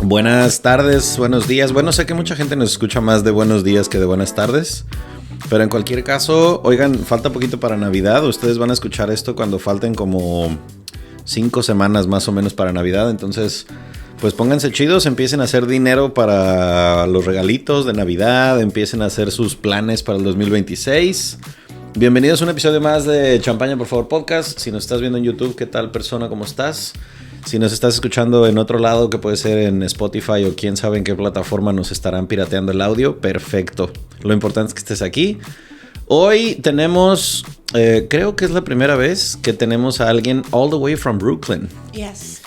Buenas tardes, buenos días. Bueno, sé que mucha gente nos escucha más de buenos días que de buenas tardes. Pero en cualquier caso, oigan, falta poquito para Navidad. Ustedes van a escuchar esto cuando falten como 5 semanas más o menos para Navidad. Entonces, pues pónganse chidos, empiecen a hacer dinero para los regalitos de Navidad, empiecen a hacer sus planes para el 2026. Bienvenidos a un episodio más de Champaña, por favor, podcast. Si nos estás viendo en YouTube, ¿qué tal, persona? ¿Cómo estás? Si nos estás escuchando en otro lado, que puede ser en Spotify o quién sabe en qué plataforma nos estarán pirateando el audio, perfecto. Lo importante es que estés aquí. Hoy tenemos, creo que es la primera vez que tenemos a alguien all the way from Brooklyn. Yes.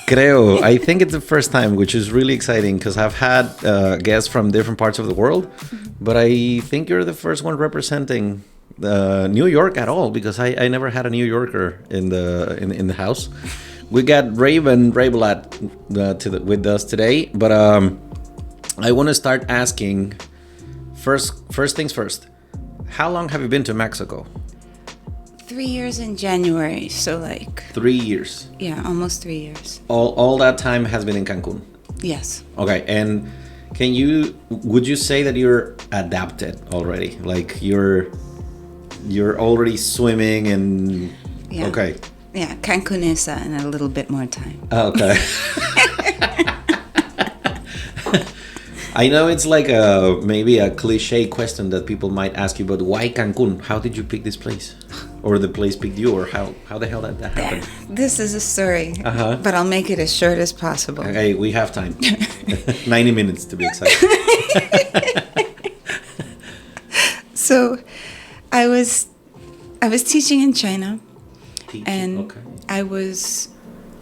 Creo. I think it's the first time, which is really exciting because I've had guests from different parts of the world, but I think you're the first one representing New York at all, because I never had a New Yorker in the house. We got Roytblat with us today, but I want to start asking first things first. How long have you been to Mexico? 3 years in January, so like 3 years. Yeah, almost 3 years. All that time has been in Cancun. Yes. Okay, and would you say that you're adapted already? Like you're already swimming and Yeah. Okay. Yeah, Cancun is in a little bit more time. Okay. I know it's like maybe a cliche question that people might ask you, but why Cancun? How did you pick this place? Or the place picked you? Or how the hell did that happen? This is a story, but I'll make it as short as possible. Okay, we have time. 90 minutes to be exact. So, I was teaching in China. And okay. I was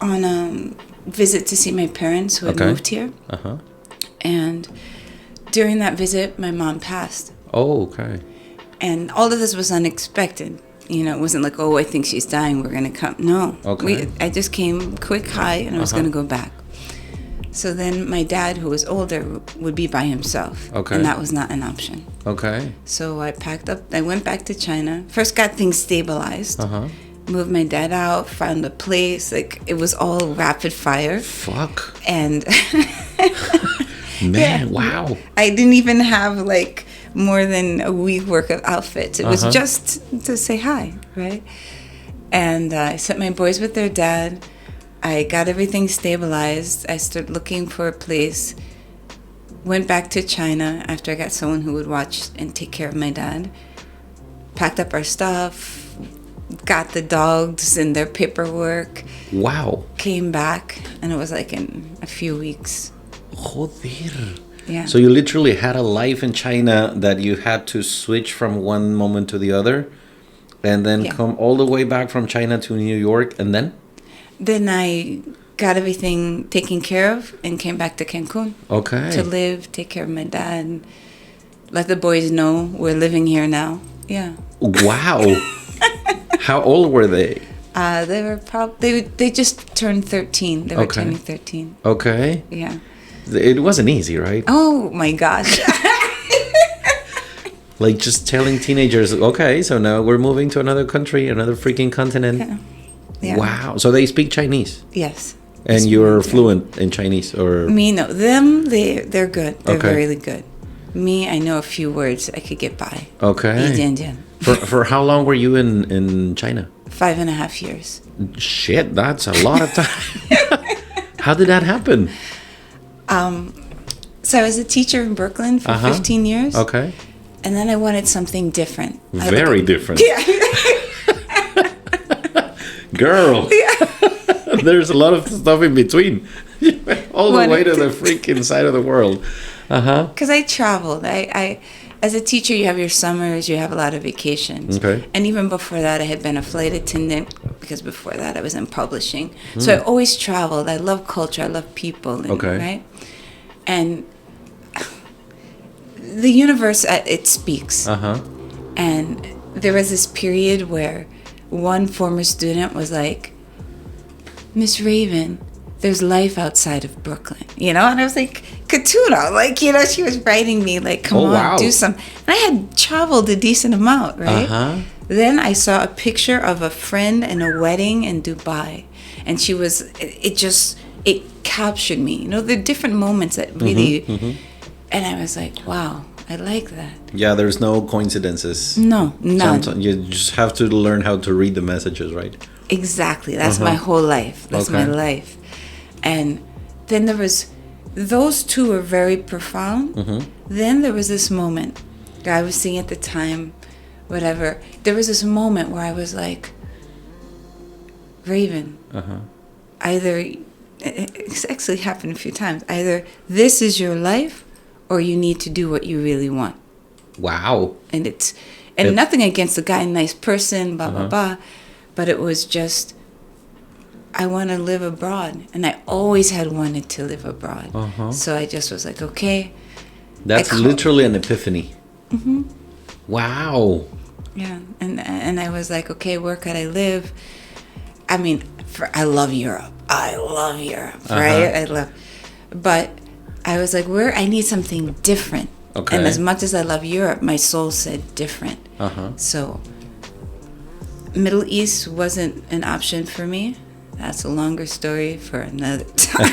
on a visit to see my parents who had moved here. Uh-huh. And during that visit, my mom passed. Oh, okay. And all of this was unexpected. You know, it wasn't like, oh, I think she's dying, we're going to come. No. Okay. I just came quick, high, and I was going to go back. So then my dad, who was older, would be by himself. Okay. And that was not an option. Okay. So I packed up. I went back to China. First got things stabilized. Uh-huh. Moved my dad out, found a place. Like, it was all rapid fire. Fuck. And Man, yeah. Wow. I didn't even have like more than a week worth of outfits. It was just to say hi, right? And I sent my boys with their dad. I got everything stabilized. I started looking for a place. Went back to China after I got someone who would watch and take care of my dad. Packed up our stuff. Got the dogs and their paperwork. Wow. Came back, and it was like in a few weeks. Joder. Yeah. So you literally had a life in China that you had to switch from one moment to the other, and then come all the way back from China to New York, and then? Then I got everything taken care of and came back to Cancun. Okay. To live, take care of my dad, let the boys know we're living here now. Yeah. Wow. How old were they? They were they just turned 13. They were turning 13. Okay. Yeah. It wasn't easy, right? Oh my gosh. Like just telling teenagers, okay, so now we're moving to another country, another freaking continent. Yeah. Wow. So they speak Chinese? Yes. And you're fluent in Chinese, or? Me, no. Them, they're good. They're Okay. really good. Me, I know a few words. I could get by. Okay. 一点点. For how long were you in China? 5.5 years. Shit, that's a lot of time. How did that happen? So I was a teacher in Brooklyn for 15 years. Okay. And then I wanted something different. Very different. Yeah. Girl. Yeah. There's a lot of stuff in between. All the way to the freaking side of the world. Because I traveled. I as a teacher, you have your summers, you have a lot of vacations. Okay. And even before that, I had been a flight attendant, because before that I was in publishing. So I always traveled. I love culture. I love people. And, right? And the universe, it speaks. And there was this period where one former student was like, Miss Raven, there's life outside of Brooklyn, you know? And I was like, Katuno, like, you know, she was writing me, like, come on, do something. And I had traveled a decent amount, right? Then I saw a picture of a friend in a wedding in Dubai. And she was, it just it captured me. You know, the different moments that really, and I was like, wow, I like that. Yeah, there's no coincidences. No, none. Sometimes you just have to learn how to read the messages, right? Exactly. That's my whole life. That's my life. And then there was, those two were very profound. Then there was this moment that I was seeing at the time, whatever. There was this moment where I was like, Raven, either, it's actually happened a few times, either this is your life or you need to do what you really want. Wow. And nothing against the guy, nice person, blah, blah, blah. But it was just, I want to live abroad. And I always had wanted to live abroad. So I just was like, okay. That's literally an epiphany. Wow. Yeah. And I was like, okay, where could I live? I mean, I love Europe. I love Europe, right? But I was like, where? I need something different. Okay. And as much as I love Europe, my soul said different. So Middle East wasn't an option for me. That's a longer story for another time.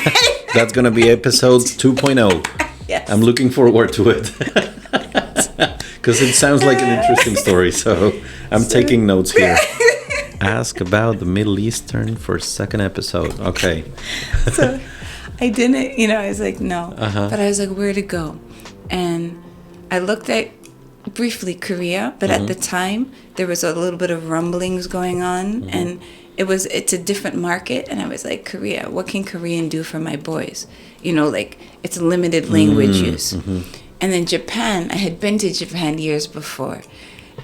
That's going to be episode 2.0. Yes. I'm looking forward to it. Because it sounds like an interesting story. So I'm taking notes here. Ask about the Middle Eastern for second episode. Okay. So I didn't, I was like, no. But I was like, where to go? And I looked at briefly Korea, but at the time there was a little bit of rumblings going on, and it's a different market, and I was like, Korea, what can Korean do for my boys? Like it's limited language use. And then Japan, I had been to Japan years before.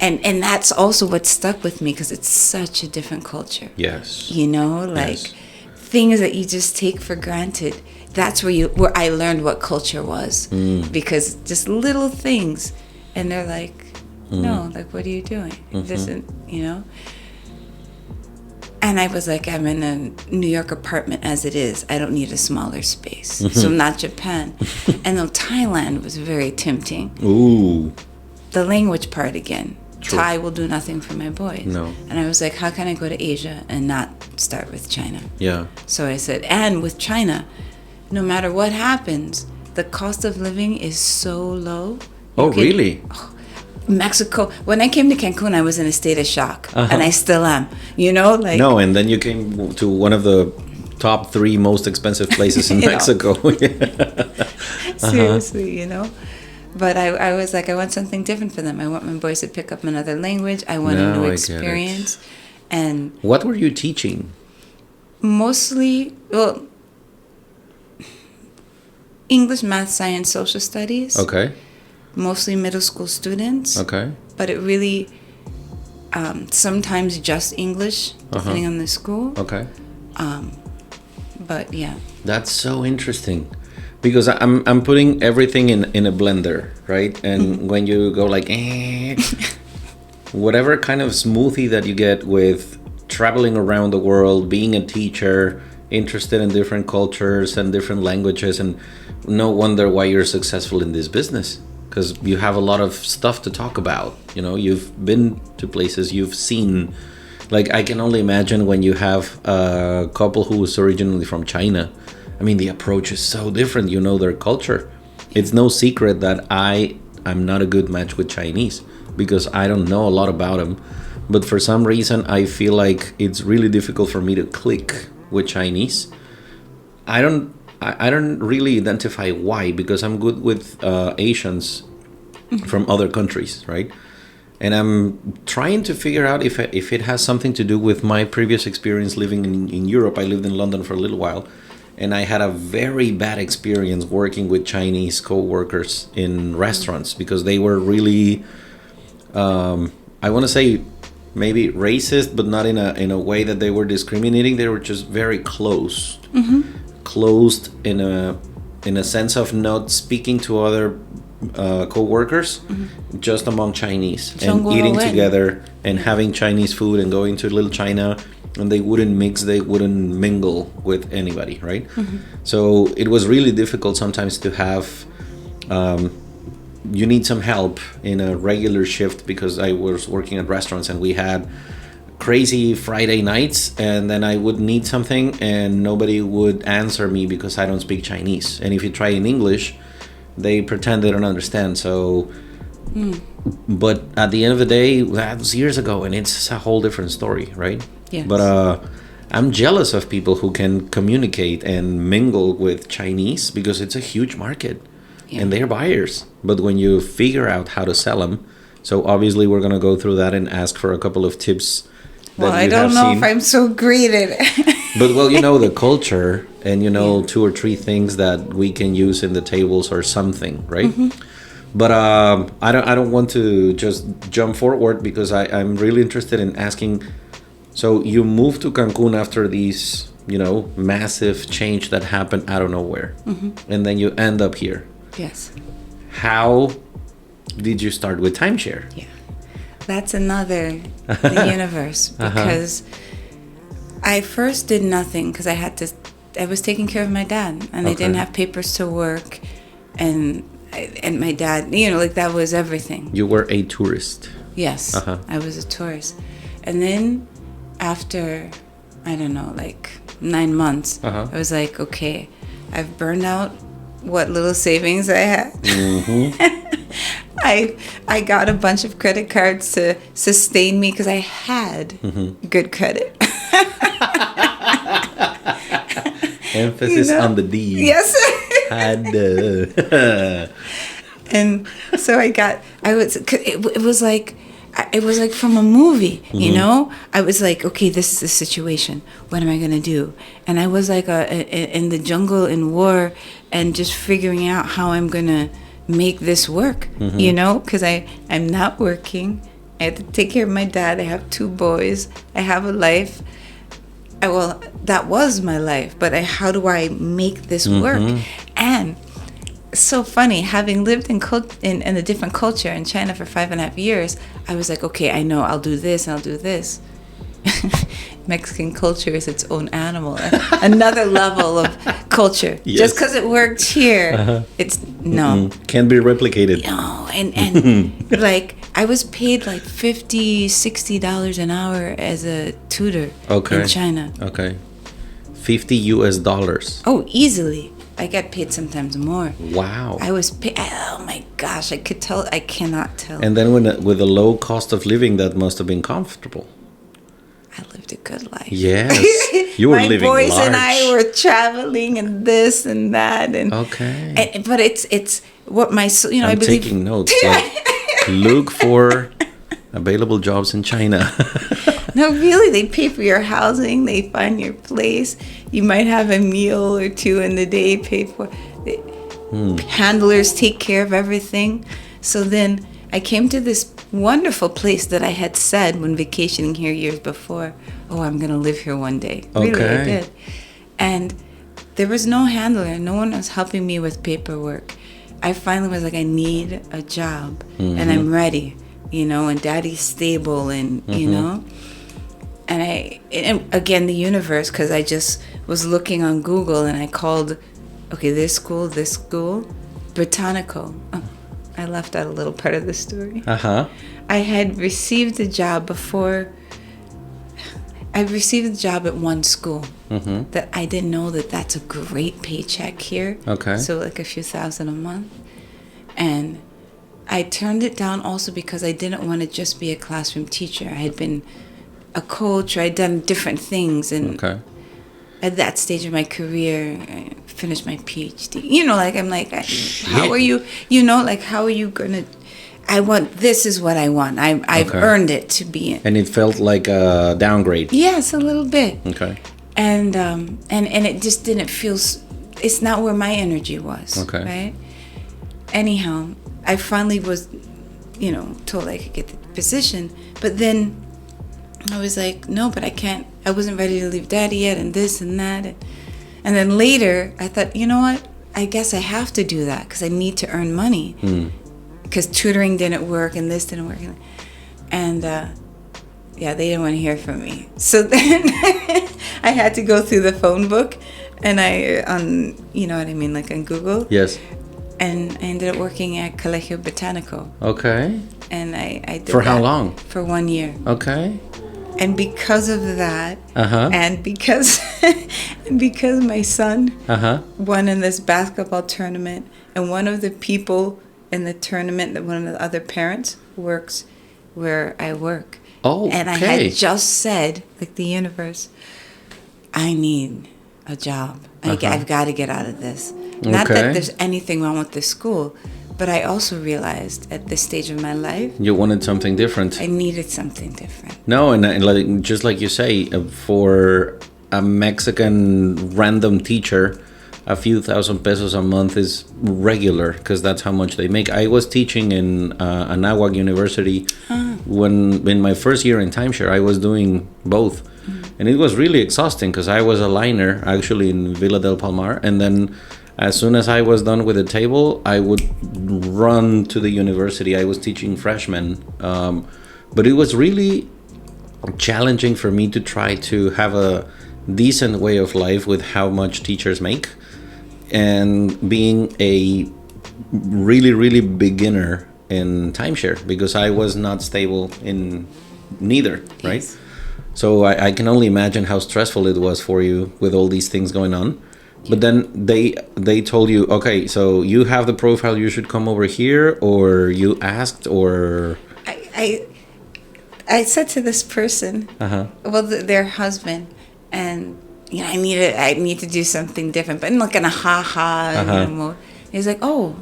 And that's also what stuck with me because it's such a different culture. Yes. Things that you just take for granted. That's where I learned what culture was. Because just little things. And they're like, no, like, what are you doing? It doesn't, And I was like, I'm in a New York apartment as it is. I don't need a smaller space. So not Japan. And though Thailand was very tempting. Ooh. The language part again. True. Thai will do nothing for my boys. No. And I was like, how can I go to Asia and not start with China? Yeah. So I said, and with China, no matter what happens, the cost of living is so low. Really? Mexico. When I came to Cancun, I was in a state of shock. And I still am. No, and then you came to one of the top 3 most expensive places in Mexico. Seriously, But I was like, I want something different for them. I want my boys to pick up another language. I want a new experience. And what were you teaching? Mostly, English, math, science, social studies. Okay. Mostly middle school students. Okay. But it really, sometimes just English, depending on the school. Okay. But yeah. That's so interesting. Because I'm putting everything in a blender, right? And when you go like, whatever kind of smoothie that you get with traveling around the world, being a teacher, interested in different cultures and different languages, and no wonder why you're successful in this business. Because you have a lot of stuff to talk about. You've been to places, you've seen. Like, I can only imagine when you have a couple who was originally from China. I mean, the approach is so different, their culture. It's no secret that I'm not a good match with Chinese because I don't know a lot about them. But for some reason, I feel like it's really difficult for me to click with Chinese. I don't really identify why, because I'm good with Asians from other countries, right? And I'm trying to figure out if it has something to do with my previous experience living in Europe. I lived in London for a little while. And I had a very bad experience working with Chinese co-workers in restaurants because they were really, I want to say maybe racist, but not in a way that they were discriminating. They were just very closed. Closed in a sense of not speaking to other co-workers, just among Chinese, and eating together and having Chinese food and going to Little China. And they wouldn't mix, they wouldn't mingle with anybody, right? So it was really difficult sometimes to have, you need some help in a regular shift because I was working at restaurants and we had crazy Friday nights, and then I would need something and nobody would answer me because I don't speak Chinese. And if you try in English, they pretend they don't understand. So, but at the end of the day, that was years ago, and it's a whole different story, right? Yes. But I'm jealous of people who can communicate and mingle with Chinese because it's a huge market, and they're buyers. But when you figure out how to sell them, so obviously we're gonna go through that and ask for a couple of tips. Well, I don't know if I'm so great at it. But well, the culture, and 2 or 3 things that we can use in the tables or something, right? But I don't want to just jump forward because I'm really interested in asking. So you moved to Cancun after these, massive change that happened out of nowhere, and then you end up here. Yes. How did you start with timeshare? Yeah. That's the universe, because I first did nothing because I was taking care of my dad, and I didn't have papers to work, and my dad, that was everything. You were a tourist. Yes, I was a tourist. And then after, I don't know, 9 months, I was like, okay, I've burned out what little savings I had. I got a bunch of credit cards to sustain me because I had good credit. Emphasis on the D. Yes. Had. And so it was like from a movie, I was like, okay, this is the situation. What am I going to do? And I was like in the jungle in war and just figuring out how I'm going to make this work, because I'm not working. I have to take care of my dad. I have 2 boys. I have a life. Well, that was my life, but how do I make this work? And so funny, having lived in a different culture in China for 5.5 years, I was like, okay, I know, I'll do this and I'll do this. Mexican culture is its own animal, another level of culture. Yes. Just because it worked here, it's no. Can't be replicated. No, and I was paid $50-$60 an hour as a tutor in China. Okay, $50. Oh, easily. I get paid sometimes more. Wow. I was paid. Oh my gosh, I cannot tell. And then with a low cost of living, that must have been comfortable. I lived a good life. Yes, you were living large. My boys and I were traveling and this and that, and but it's what my I'm taking notes. Look for available jobs in China. No, really, they pay for your housing. They find your place. You might have a meal or 2 in the day paid for. Handlers take care of everything. So then I came to this wonderful place that I had said when vacationing here years before, I'm going to live here one day. Really, I did. And there was no handler. No one was helping me with paperwork. I finally was like, I need a job, and I'm ready, and daddy's stable, and, and again, the universe, because I just was looking on Google, and I called, this school, Britannico. Oh, I left out a little part of the story. I had received a job before. I received a job at one school that I didn't know that's a great paycheck here. Okay. So a few thousand a month. And I turned it down also because I didn't want to just be a classroom teacher. I had been a coach. I'd done different things. And at that stage of my career, I finished my PhD. I'm like, how are you, how are you going to... this is what I want. I've earned it to be in. And it felt like a downgrade. Yes, a little bit. Okay. And it just didn't feel, it's not where my energy was. Okay. Right? Anyhow, I finally was, told I could get the position. But then I was like, no, but I can't. I wasn't ready to leave daddy yet, and this and that. And then later, I thought, you know what? I guess I have to do that because I need to earn money. Because tutoring didn't work and this didn't work. And they didn't want to hear from me. So then I had to go through the phone book and on Google. Yes. And I ended up working at Colegio Británico. Okay. And I did For how long? For 1 year. Okay. And because of that, and because my son won in this basketball tournament, and one of the people in the tournament, that one of the other parents works where I work. Oh, okay. And I had just said, like the universe, I need a job. I've got to get out of this. Not that there's anything wrong with this school, but I also realized at this stage of my life, you wanted something different. I needed something different. No, and like, just like you say, for a Mexican random teacher, a few thousand pesos a month is regular, because that's how much they make. I was teaching in Anáhuac University when in my first year in timeshare. I was doing both, and it was really exhausting because I was a liner actually in Villa del Palmar, and then as soon as I was done with the table, I would run to the university. I was teaching freshmen, but it was really challenging for me to try to have a decent way of life with how much teachers make, and being a really, really beginner in timeshare, because I was not stable in neither, right? Yes. So I can only imagine how stressful it was for you with all these things going on. But then they told you, okay, so you have the profile, you should come over here, or you asked, or... I said to this person, well, their husband, and I need to do something different, but in like in a mode. He's like, oh,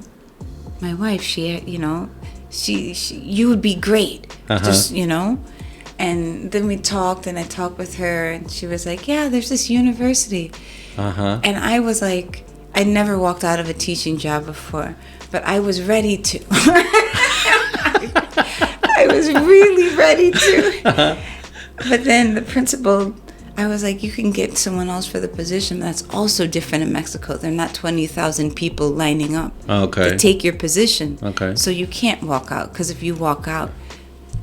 my wife, she you would be great, just And then we talked, and I talked with her, and she was like, yeah, there's this university. And I was like, I never walked out of a teaching job before, but I was ready to. I was really ready to. But then the principal, I was like, you can get someone else for the position. That's also different in Mexico. They're not 20,000 people lining up to take your position. Okay. So you can't walk out, because if you walk out,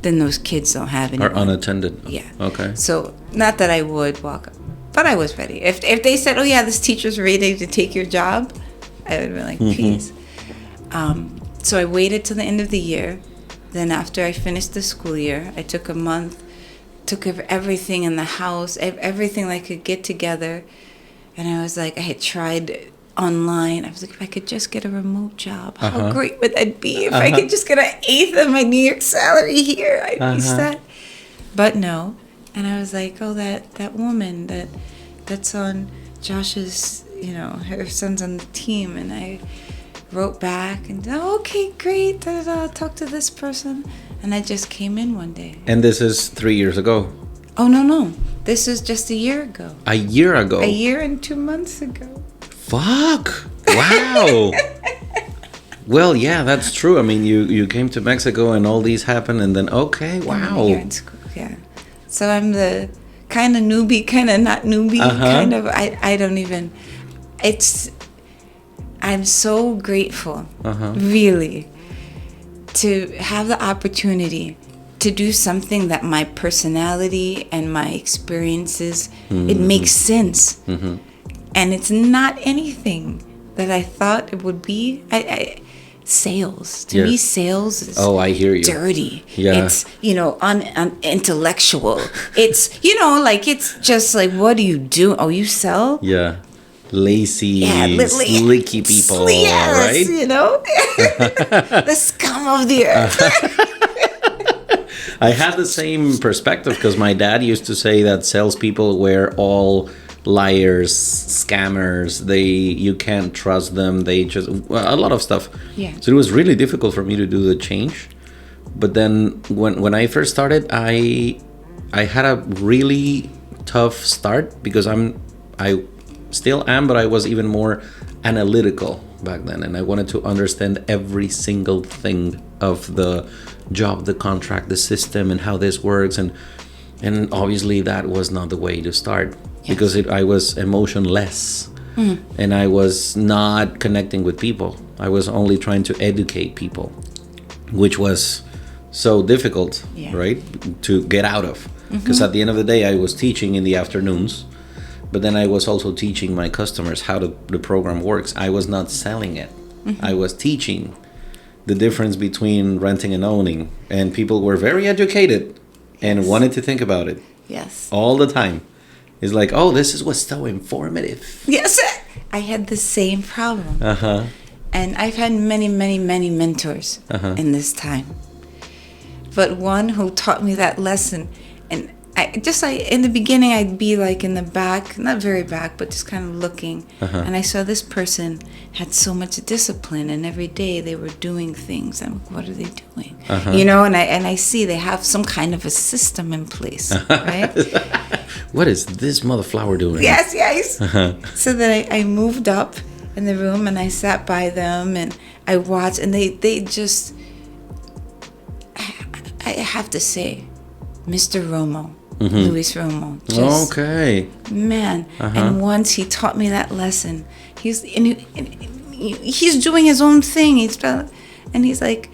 then those kids don't have anyone. Are unattended. Yeah. Okay. So not that I would walk out, but I was ready. If they said, oh yeah, this teacher's ready to take your job, I would be like, please. So I waited till the end of the year. Then after I finished the school year, I took a month, took everything in the house, everything I could get together. And I was like, I had tried online. I was like, if I could just get a remote job, how great would that be? If I could just get an eighth of my New York salary here, I'd be set. But no. And I was like, oh, that woman that's on Josh's, her son's on the team. And I wrote back and, okay, great. I'll talk to this person. And I just came in one day. And this is 3 years ago? Oh, no. This is just a year ago. A year ago? A year and 2 months ago. Fuck! Wow! Well, yeah, that's true. I mean, you came to Mexico and all these happened, and then, okay, wow. Here in school, yeah. So I'm the kind of newbie, kind of not newbie, kind of, I don't even, I'm so grateful, really, to have the opportunity to do something that my personality and my experiences, it makes sense. And it's not anything that I thought it would be. Sales. To me, sales is I hear you. Dirty. Yeah. It's, intellectual. It's, it's just like, what do you do? Oh, you sell? Yeah. Lazy, slicky people, right? The scum of the earth. I had the same perspective, because my dad used to say that salespeople were all liars, scammers. You can't trust them. They just a lot of stuff. Yeah. So it was really difficult for me to do the change. But then when I first started, I had a really tough start, because I still am, but I was even more analytical back then, and I wanted to understand every single thing of the job, the contract, the system, and how this works, and obviously that was not the way to start. Yes. Because I was emotionless, and I was not connecting with people. I was only trying to educate people, which was so difficult, right, to get out of. Because at the end of the day, I was teaching in the afternoons, but then I was also teaching my customers how the program works. I was not selling it. I was teaching the difference between renting and owning, and people were very educated and wanted to think about it. Yes. All the time. It's like, oh, this is what's so informative. Yes. I had the same problem. Uh-huh. And I've had many, many, many mentors in this time. But one who taught me that lesson, and in the beginning, I'd be like in the back, not very back, but just kind of looking. And I saw this person had so much discipline, and every day they were doing things. I'm like, what are they doing? You know, and I see they have some kind of a system in place, right? What is this mother flower doing? Yes. So then I moved up in the room, and I sat by them, and I watched, and they just, I have to say, Mr. Romo. Luis Romo. Just, okay. Man. And once he taught me that lesson. He's doing his own thing. And he's like,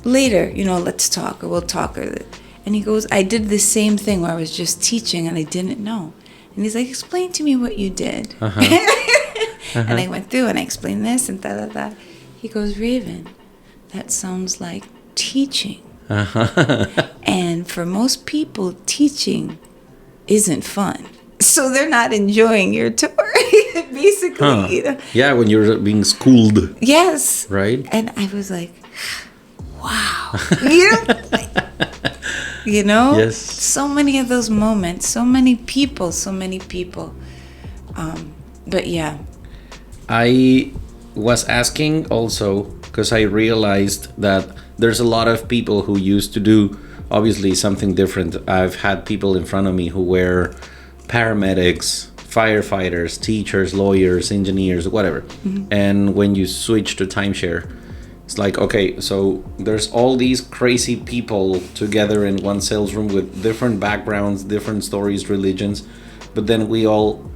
later, let's talk, or we'll talk. And he goes, I did the same thing where I was just teaching and I didn't know. And he's like, explain to me what you did. And I went through and I explained this and da. He goes, Raven, that sounds like teaching. And for most people, teaching isn't fun, so they're not enjoying your tour. Basically, Yeah, when you're being schooled. Yes. Right. And I was like, wow. Yes. So many of those moments, so many people. But yeah. I was asking also because I realized that there's a lot of people who used to do obviously something different. I've had people in front of me who were paramedics, firefighters, teachers, lawyers, engineers, whatever. And when you switch to timeshare, it's like, okay, so there's all these crazy people together in one sales room with different backgrounds, different stories, religions, but then we all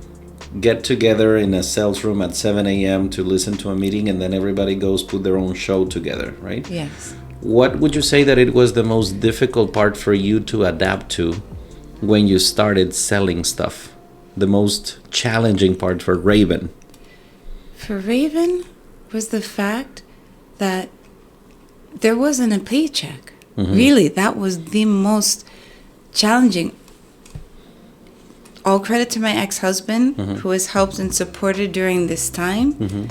get together in a sales room at 7 a.m. to listen to a meeting, and then everybody goes put their own show together, right? Yes. What would you say that it was the most difficult part for you to adapt to when you started selling stuff? The most challenging part for Raven? For Raven was the fact that there wasn't a paycheck. Really, that was the most challenging. All credit to my ex-husband who has helped and supported during this time.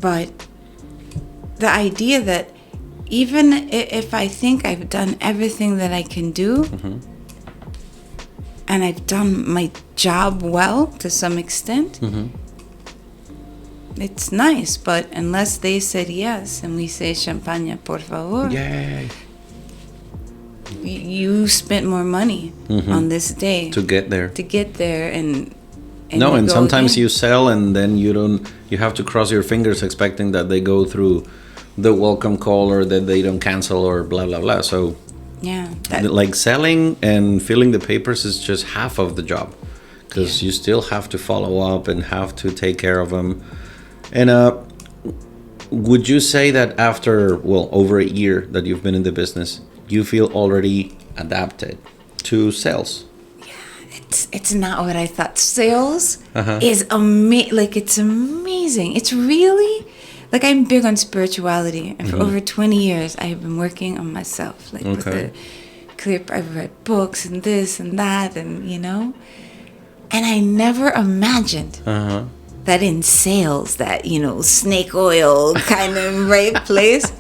But the idea that even if I think I've done everything that I can do, and I've done my job well to some extent, it's nice, but unless they said yes and we say champagne por favor, Yay. You spent more money on this day To get there. and No, and sometimes again. you sell and then you have to cross your fingers expecting that they go through the welcome call or that they don't cancel or blah, blah, blah. So Yeah. like selling and filling the papers is just half of the job because you still have to follow up and have to take care of them. And would you say that after, over a year that you've been in the business, you feel already adapted to sales? It's not what I thought. Sales is it's amazing. It's really, like, I'm big on spirituality, and for over 20 years I have been working on myself, like with the clear. I've read books and this and that, and and I never imagined that in sales, that snake oil kind of right place.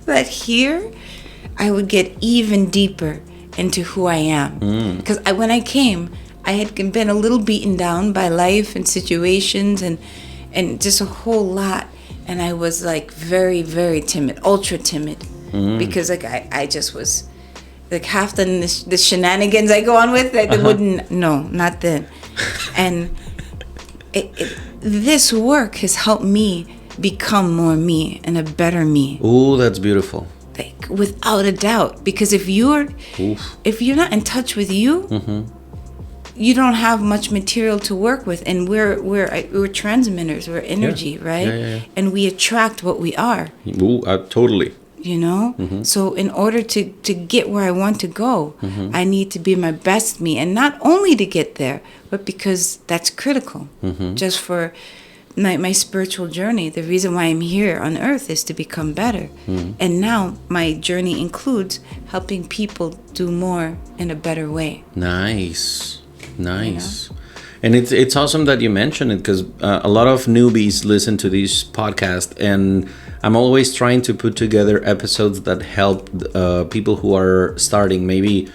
But here, I would get even deeper into who I am. Because when I came, I had been a little beaten down by life and situations and just a whole lot. And I was like very, very timid, ultra timid. Because like I just was like half the shenanigans I go on with, I wouldn't, no, not then. And this work has helped me become more me and a better me. Oh, that's beautiful. Like, without a doubt, because if you're not in touch with you, you don't have much material to work with, and we're transmitters, we're energy, right? Yeah. And we attract what we are. Ooh, totally. So in order to get where I want to go, I need to be my best me, and not only to get there, but because that's critical, just for my spiritual journey, the reason why I'm here on earth is to become better. And now my journey includes helping people do more in a better way. Nice. And it's awesome that you mentioned it, because a lot of newbies listen to this podcast, and I'm always trying to put together episodes that help people who are starting. Maybe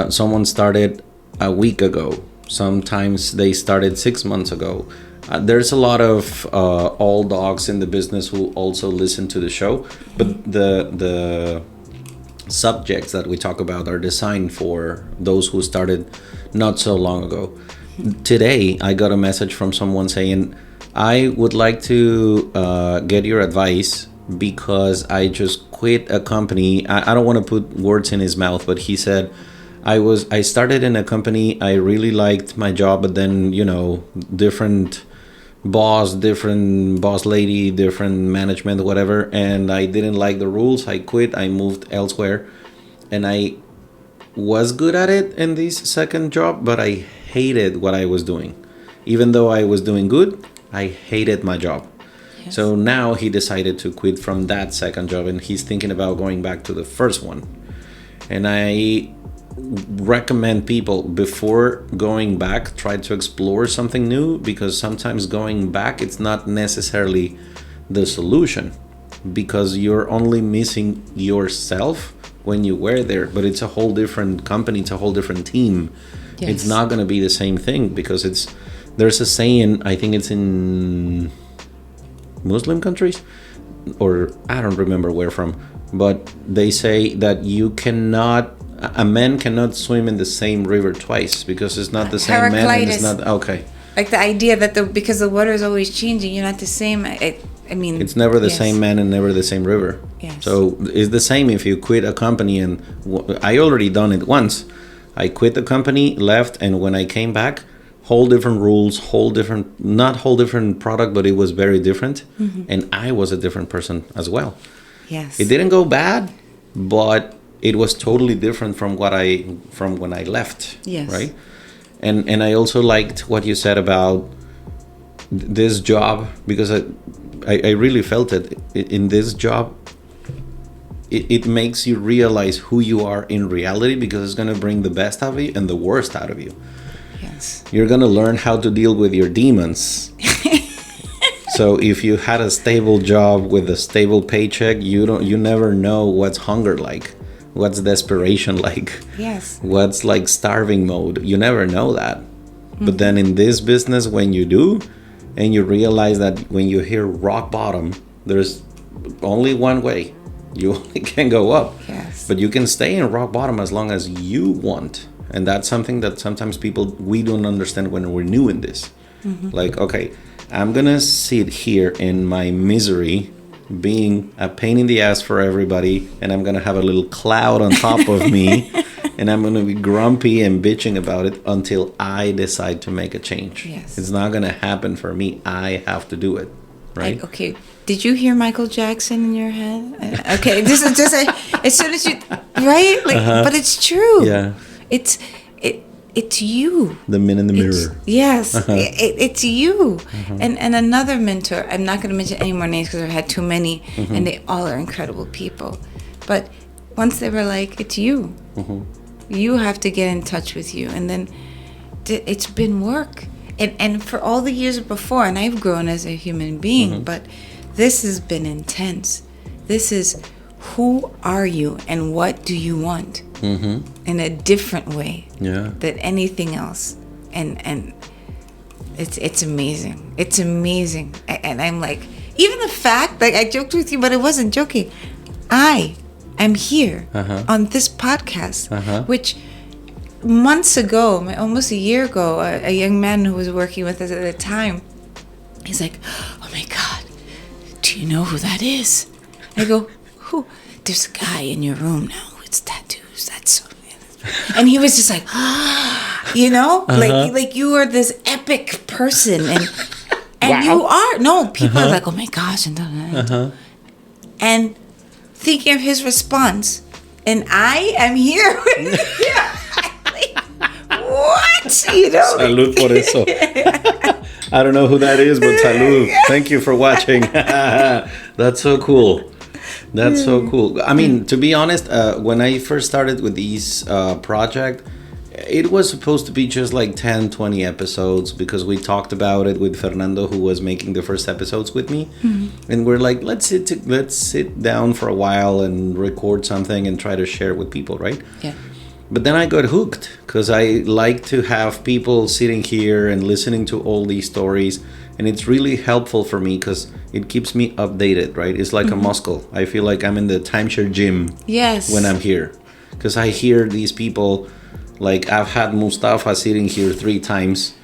someone started a week ago. Sometimes they started 6 months ago. There's a lot of old dogs in the business who also listen to the show, but the subjects that we talk about are designed for those who started not so long ago. Today, I got a message from someone saying, I would like to get your advice because I just quit a company. I don't want to put words in his mouth, but he said, I started in a company, I really liked my job, but then, different boss lady, different management, whatever, and I didn't like the rules. I quit, I moved elsewhere, and I was good at it in this second job, but I hated what I was doing. Even though I was doing good, I hated my job. Yes. So now he decided to quit from that second job, and he's thinking about going back to the first one. And I recommend people, before going back, try to explore something new, because sometimes going back, it's not necessarily the solution, because you're only missing yourself when you were there, but it's a whole different company, it's a whole different team. Yes. It's not going to be the same thing, because there's a saying, I think it's in Muslim countries, or I don't remember where from, but they say that a man cannot swim in the same river twice, because it's not the same man, and it's not okay. Like the idea that because the water is always changing, you're not the same. I mean, it's never the same man and never the same river. Yes. So it's the same if you quit a company, and I already done it once. I quit the company, left, and when I came back, whole different rules, not whole different product, but it was very different, and I was a different person as well. Yes. It didn't go bad, but it was totally different from when I left. Yes. Right? And I also liked what you said about this job, because I really felt it. In this job, it makes you realize who you are in reality, because it's going to bring the best out of you and the worst out of you. Yes. You're going to learn how to deal with your demons. So if you had a stable job with a stable paycheck, you never know what's hunger like. What's desperation like? Yes. What's like starving mode? You never know that. But then in this business, when you do, and you realize that when you hear rock bottom, there's only one way. You only can go up. Yes. But you can stay in rock bottom as long as you want. And that's something that sometimes we don't understand when we're new in this. Like, okay, I'm going to sit here in my misery, being a pain in the ass for everybody, and I'm gonna have a little cloud on top of me, and I'm gonna be grumpy and bitching about it until I decide to make a change. Yes. It's not gonna happen for me. I have to do it, right? Okay. Did you hear Michael Jackson in your head? Okay, this is just as soon as you right, but it's true. Yeah. It's you. The men in the mirror. Yes, it's you. And another mentor, I'm not going to mention any more names because I've had too many, and they all are incredible people. But once they were like, it's you. You have to get in touch with you. And then it's been work. And for all the years before, and I've grown as a human being, but this has been intense. This is, who are you and what do you want? In a different way than anything else, and it's amazing. It's amazing, and I'm like, even the fact, like I joked with you, but it wasn't joking. I am here on this podcast, which months ago, almost a year ago, a young man who was working with us at the time, he's like, "Oh my God, do you know who that is?" I go, "Who?" "There's a guy in your room now with tattoos. That's so," and he was just like, like you are this epic person, and wow. You are. No, people are like, "Oh my gosh," and thinking of his response, and I am here. Like, what? Salud por eso. I don't know who that is, but salud. Thank you for watching. That's so cool. That's so cool. I mean, to be honest, when I first started with these project, it was supposed to be just like 10, 20 episodes because we talked about it with Fernando, who was making the first episodes with me. Mm-hmm. And we're like, let's sit down for a while and record something and try to share with people, right? Yeah. But then I got hooked because I like to have people sitting here and listening to all these stories. And it's really helpful for me because it keeps me updated, right? It's like a muscle. I feel like I'm in the timeshare gym when I'm here. Because I hear these people, like I've had Mustafa sitting here 3 times.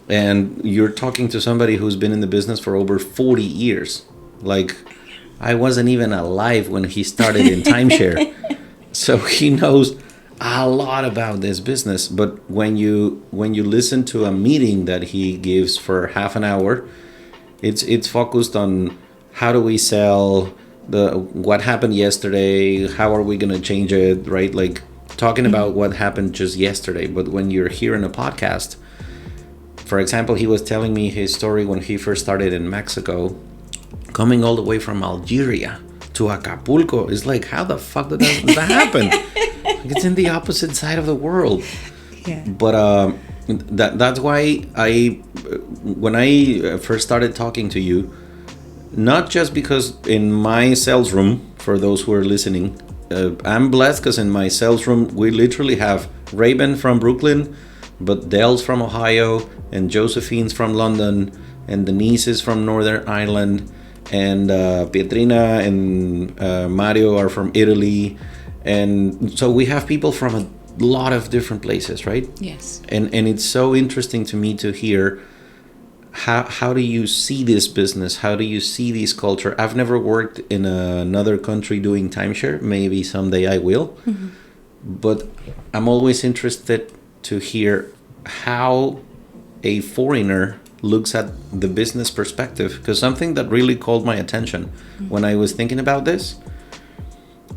And you're talking to somebody who's been in the business for over 40 years. Like I wasn't even alive when he started in timeshare. So he knows a lot about this business, but when you listen to a meeting that he gives for half an hour, it's focused on how do we sell, what happened yesterday, how are we going to change it, right? Like talking about what happened just yesterday. But when you're here in a podcast, for example, he was telling me his story when he first started in Mexico, coming all the way from Algeria to Acapulco. It's like, how the fuck did that happen? It's in the opposite side of the world. Yeah. But that's why when I first started talking to you, not just because in my sales room, for those who are listening, I'm blessed because in my sales room, we literally have Raven from Brooklyn, but Dell's from Ohio, and Josephine's from London, and Denise is from Northern Ireland, and Pietrina and Mario are from Italy. And so we have people from a lot of different places, right? Yes. And it's so interesting to me to hear how do you see this business? How do you see this culture? I've never worked in another country doing timeshare. Maybe someday I will. Mm-hmm. But I'm always interested to hear how a foreigner looks at the business perspective. Because something that really called my attention when I was thinking about this,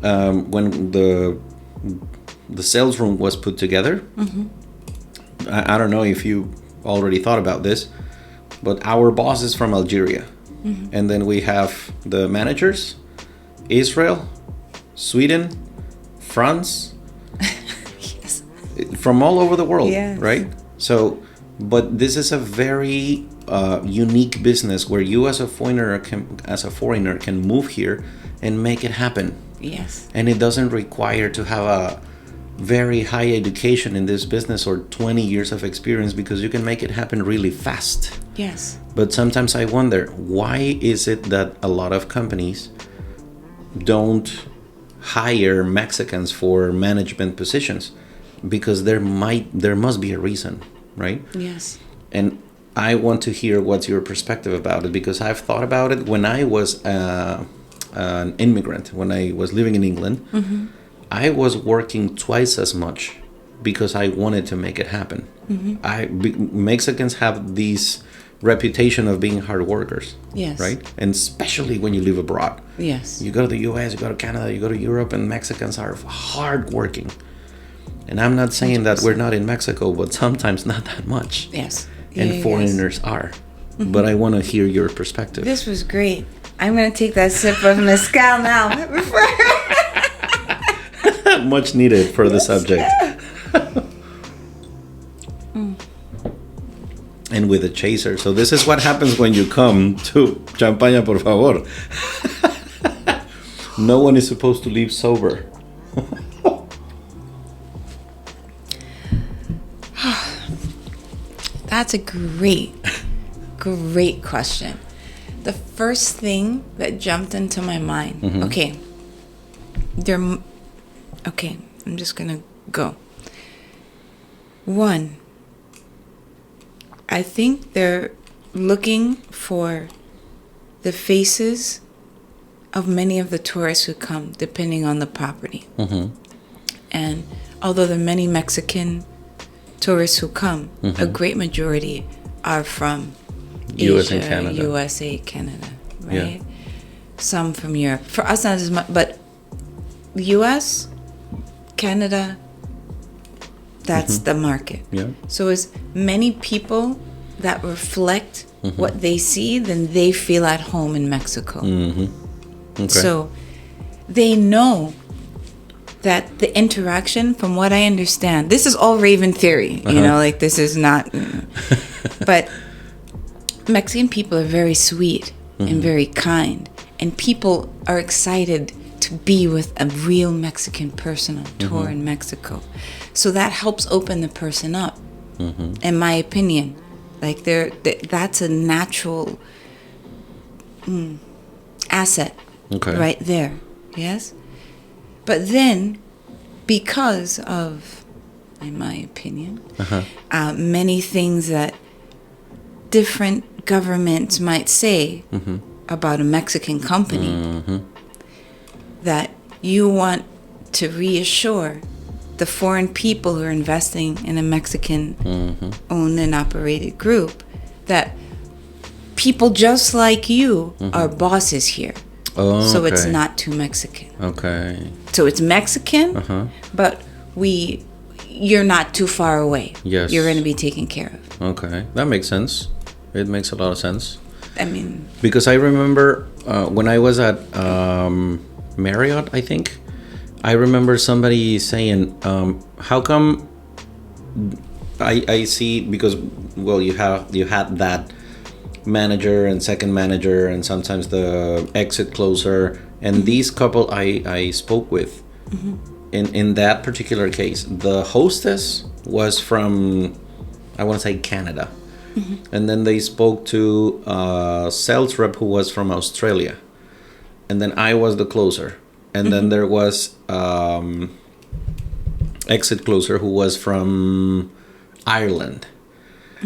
when the sales room was put together, I don't know if you already thought about this, but our boss is from Algeria. And then we have the managers, Israel, Sweden, France, yes. From all over the world, yes. right? So, but this is a very unique business where you as a foreigner can move here and make it happen. Yes. And it doesn't require to have a very high education in this business or 20 years of experience because you can make it happen really fast. Yes. But sometimes I wonder, why is it that a lot of companies don't hire Mexicans for management positions? Because there must be a reason, right? Yes. And I want to hear what's your perspective about it, because I've thought about it when I was an immigrant, when I was living in England. I was working twice as much because I wanted to make it happen. Mexicans have this reputation of being hard workers. Yes. Right? And especially when you live abroad. Yes. You go to the US, you go to Canada, you go to Europe, and Mexicans are hard working. And I'm not saying 100%. That we're not in Mexico, but sometimes not that much. Yes. And foreigners are. But I want to hear your perspective. This was great. I'm going to take that sip of mezcal now. Much needed for the subject. And with a chaser. So this is what happens when you come to Champaña, por favor. No one is supposed to leave sober. That's a great question. The first thing that jumped into my mind. Okay, I'm just gonna go. One, I think they're looking for the faces of many of the tourists who come, depending on the property. And although there are many Mexican tourists who come, a great majority are from USA, Asia, Canada. USA, Canada, right? Yeah. Some from Europe. For us, not as much, but US, Canada, that's the market. Yeah. So as many people that reflect what they see, then they feel at home in Mexico. Okay. So they know that the interaction, from what I understand, this is all Raven theory, you know, like this is not, but Mexican people are very sweet and very kind, and people are excited to be with a real Mexican person on tour in Mexico. So that helps open the person up, in my opinion. Like that's a natural asset right there. Yes? But then, because of, in my opinion, many things that different governments might say about a Mexican company, that you want to reassure the foreign people who are investing in a Mexican owned and operated group that people just like you are bosses here. So it's not too Mexican. Okay. So it's Mexican, but you're not too far away. Yes. You're going to be taken care of. Okay. That makes sense. It makes a lot of sense. I mean... Because I remember when I was at Marriott, I think, I remember somebody saying, how come I see, because, well, you had that manager and second manager and sometimes the exit closer, and these couple I spoke with, in that particular case, the hostess was from, I want to say, Canada. And then they spoke to a sales rep who was from Australia. And then I was the closer. And then there was exit closer who was from Ireland.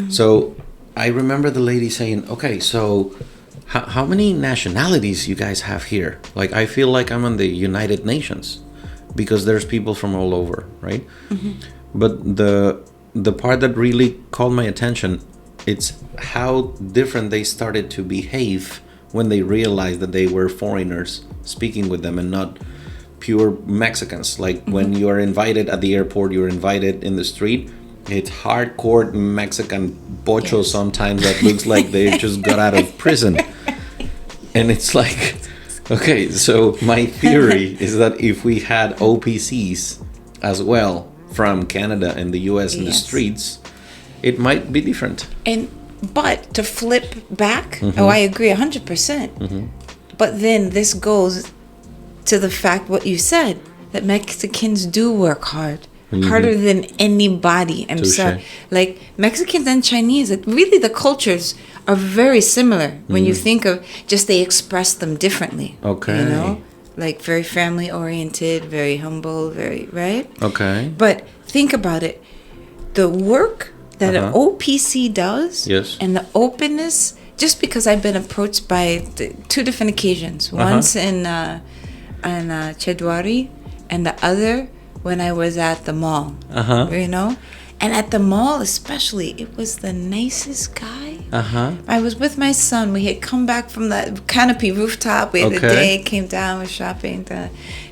So I remember the lady saying, okay, so how many nationalities you guys have here? Like, I feel like I'm in the United Nations because there's people from all over, right? But the part that really called my attention, it's how different they started to behave when they realized that they were foreigners speaking with them and not pure Mexicans. Like when you are invited at the airport, you're invited in the street. It's hardcore Mexican pocho sometimes that looks like they just got out of prison. And it's like, okay, so my theory is that if we had OPCs as well from Canada and the US in the streets, it might be different. But to flip back, I agree 100%. But then this goes to the fact what you said, that Mexicans do work hard. Harder than anybody. I'm sorry. Like Mexicans and Chinese, really the cultures are very similar when you think of just they express them differently. Okay. You know? Like very family oriented, very humble, very, right? Okay. But think about it. The work that an OPC does and the openness, just because I've been approached by two different occasions. Once in Chedwari and the other when I was at the mall, you know? And at the mall especially, it was the nicest guy. I was with my son. We had come back from the canopy rooftop. We had the day, came down, was shopping,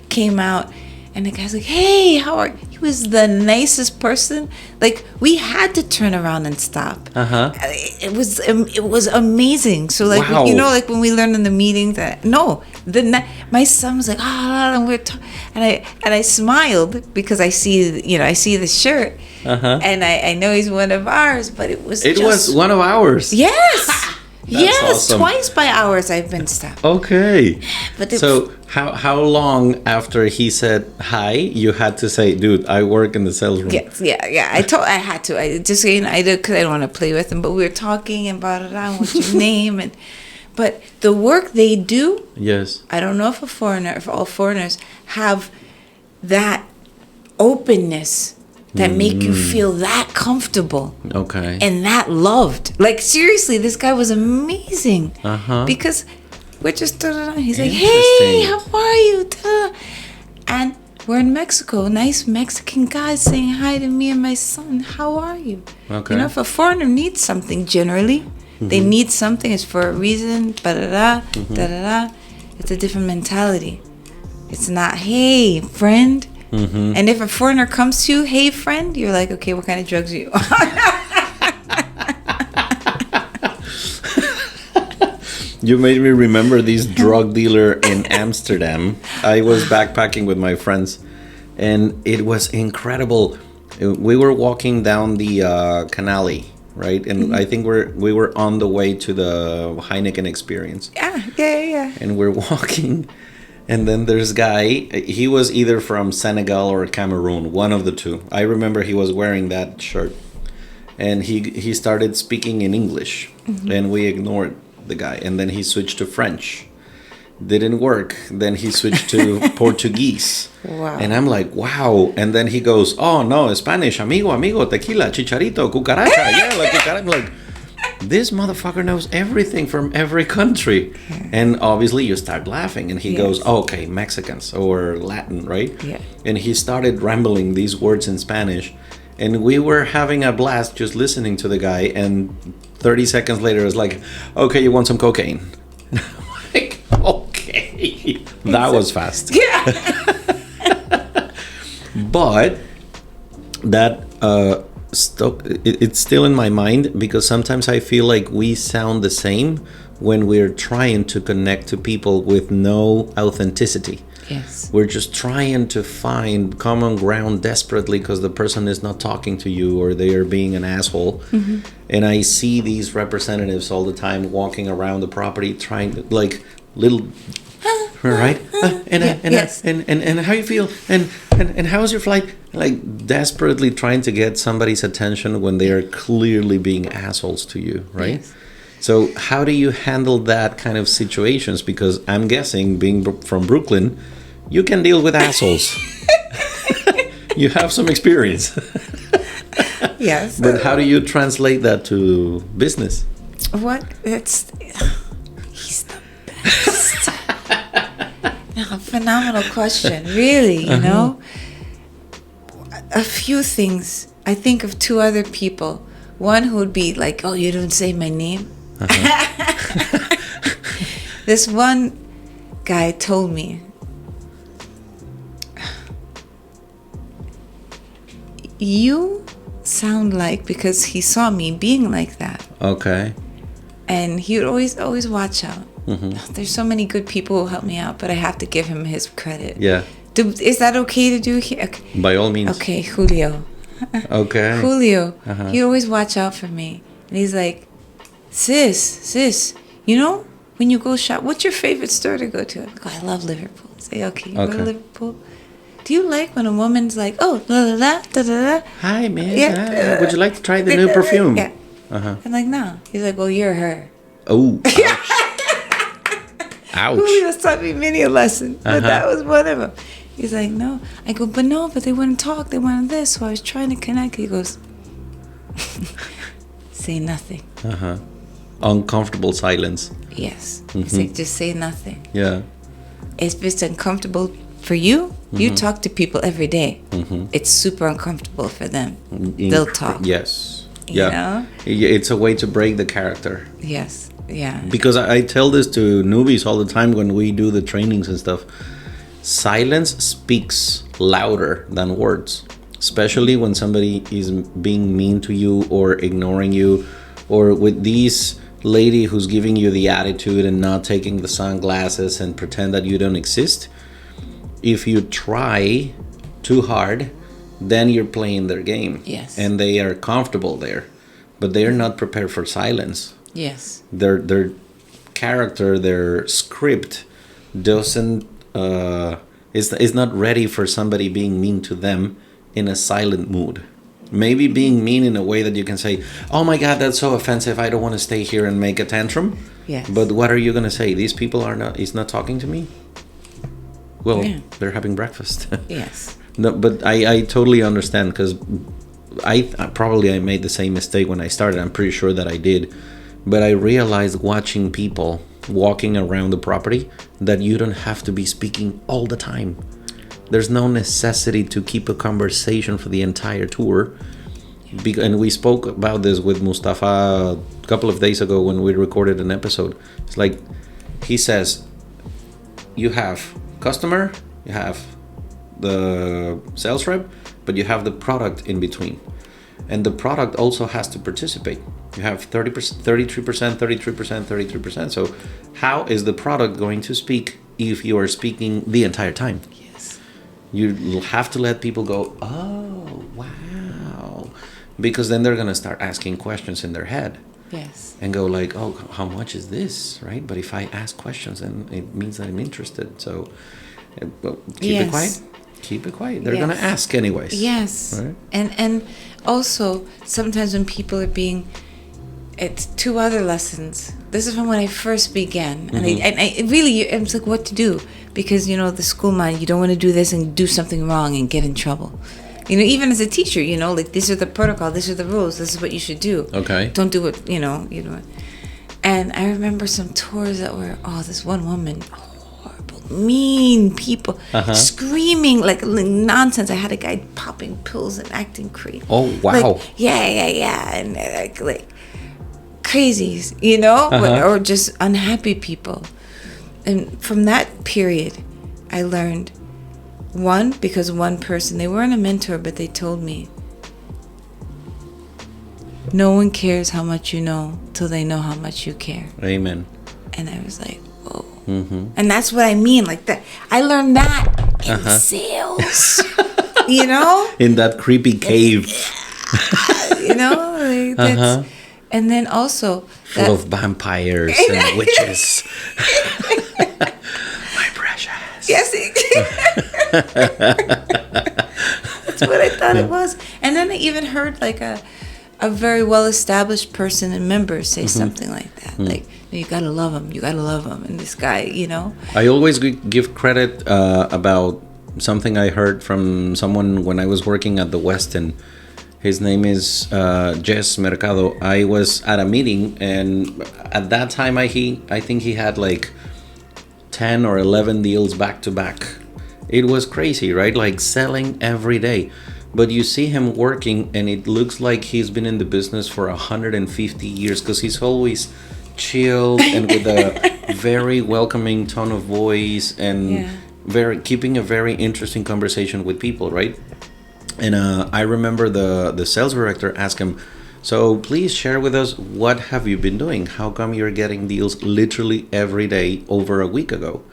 came out. And the guy's like, hey, how are you? He was the nicest person. Like, we had to turn around and stop. It was amazing. So, like, you know, like when we learned in the meeting that, my son was like, and we're and I smiled because I see the shirt. And I know he's one of ours, but it was one of ours. Yes. Yes, awesome. Twice by ours I've been stopped. Okay. But so how long after he said hi you had to say, dude, I work in the sales room? Yes, yeah. I had to. I just I did because I don't want to play with him. But we were talking and blah, blah, blah, what's your name? But the work they do. Yes. I don't know if all foreigners have that openness that make you feel that comfortable. Okay. And that loved. Like, seriously, this guy was amazing. Because we're just, he's like, hey, how are you? And we're in Mexico. Nice Mexican guy saying hi to me and my son. How are you? Okay. You know, if a foreigner needs something, generally, they need something, it's for a reason, da-da-da. It's a different mentality. It's not, hey, friend. And if a foreigner comes to you, hey friend, you're like, okay, what kind of drugs are you on? You made me remember this drug dealer in Amsterdam. I was backpacking with my friends, and it was incredible. We were walking down the canal, right? And I think we were on the way to the Heineken experience. Yeah. And we're walking, and then there's a guy. He was either from Senegal or Cameroon, one of the two. I remember he was wearing that shirt, and he started speaking in English, and we ignored the guy, and then he switched to French. Didn't work. Then he switched to Portuguese. Wow. And I'm like, wow. And then he goes, oh no, Spanish, amigo, tequila, chicharito, cucaracha. Yeah, like cucaracha. I'm like, this motherfucker knows everything from every country. And obviously you start laughing, and he goes, oh, okay, Mexicans or Latin, right? Yeah. And he started rambling these words in Spanish, and we were having a blast just listening to the guy. And 30 seconds later, it's like, okay, you want some cocaine? Like, okay, that was fast. Yeah. But that it's still in my mind, because sometimes I feel like we sound the same when we're trying to connect to people with no authenticity. Yes. We're just trying to find common ground desperately because the person is not talking to you, or they are being an asshole. And I see these representatives all the time walking around the property trying to, like, little, right? And how you feel? And how's your flight? Like, desperately trying to get somebody's attention when they are clearly being assholes to you, right? Yes. So how do you handle that kind of situations? Because I'm guessing, being from Brooklyn, you can deal with assholes. You have some experience. Yes. But how do you translate that to business? He's the best. No, phenomenal question. Really, you know? A few things. I think of two other people. One who would be like, oh, you don't say my name? This one guy told me, you sound like, because he saw me being like that. Okay. And he would always watch out. There's so many good people who help me out, but I have to give him his credit. Yeah. Is that okay to do here? Okay. By all means. Okay, Julio. Okay. Julio. He'd always watch out for me. And he's like, sis, you know, when you go shop, what's your favorite store to go to? I go, I love Liverpool. I say, okay, you go to Liverpool. Do you like when a woman's like, oh, da. Hi, man. Yeah. Would you like to try the new perfume? Yeah. I'm like, no. He's like, well, you're her. Oh. Ouch. Julio's taught me many a lesson, but that was one of them. He's like, no. I go, but they wouldn't talk. They wanted this. So I was trying to connect. He goes, say nothing. Uncomfortable silence. Yes. He's like, just say nothing. Yeah. If it's uncomfortable for you, you talk to people every day. It's super uncomfortable for them. They'll talk. Yes. You know? It's a way to break the character. Yes. Yeah. Because I tell this to newbies all the time when we do the trainings and stuff. Silence speaks louder than words, especially when somebody is being mean to you or ignoring you, or with this lady who's giving you the attitude and not taking the sunglasses and pretend that you don't exist. If you try too hard, then you're playing their game. Yes. And they are comfortable there, but they're not prepared for silence. Yes. Their character, their script doesn't is not ready for somebody being mean to them in a silent mood. Maybe being mean in a way that you can say, oh my God, that's so offensive, I don't want to stay here and make a tantrum. Yes. But what are you going to say? These people is not talking to me? Well, they're having breakfast. Yes. No, but I totally understand, because I made the same mistake when I started. I'm pretty sure that I did. But I realized, watching people walking around the property, that you don't have to be speaking all the time. There's no necessity to keep a conversation for the entire tour. And we spoke about this with Mustafa a couple of days ago when we recorded an episode. It's like, he says, you have customer, you have the sales rep, but you have the product in between. And the product also has to participate. You have 30%, 33%, 33%, 33%. So how is the product going to speak if you are speaking the entire time? Yes. You have to let people go, oh, wow. Because then they're going to start asking questions in their head. Yes. And go like, oh, how much is this, right? But if I ask questions, then it means that I'm interested. So keep it quiet. Keep it quiet. They're going to ask anyways. Yes. Right? And also, sometimes when people are being... It's 2 other lessons. This is from when I first began. And I really, it's like, what to do? Because, you know, the school mind, you don't want to do this and do something wrong and get in trouble. You know, even as a teacher, you know, like, these are the protocol, these are the rules, this is what you should do. Okay. Don't do it, you know. And I remember some tours that were, this one woman, horrible, mean people, screaming like nonsense. I had a guy popping pills and acting crazy. Oh, wow. Like, yeah. And like crazies, you know, or just unhappy people. And from that period, I learned, one, because one person, they weren't a mentor, but they told me, no one cares how much you know till they know how much you care. Amen. And I was like, whoa. And that's what I mean, like that. I learned that in sales, you know? In that creepy cave. You know? Like that's, and then also... Full of vampires and witches. My precious. Yes. That's what I thought it was. And then I even heard like a very well-established person and member say something like that. Like, you gotta love him. You gotta love him. And this guy, you know. I always give credit about something I heard from someone when I was working at the Westin. His name is Jess Mercado. I was at a meeting, and at that time, I think he had like 10 or 11 deals back to back. It was crazy, right? Like selling every day. But you see him working, and it looks like he's been in the business for 150 years, because he's always chilled and with a very welcoming tone of voice, and keeping a very interesting conversation with people, right? And I remember the sales director asked him, so please share with us, what have you been doing? How come you're getting deals literally every day over a week ago?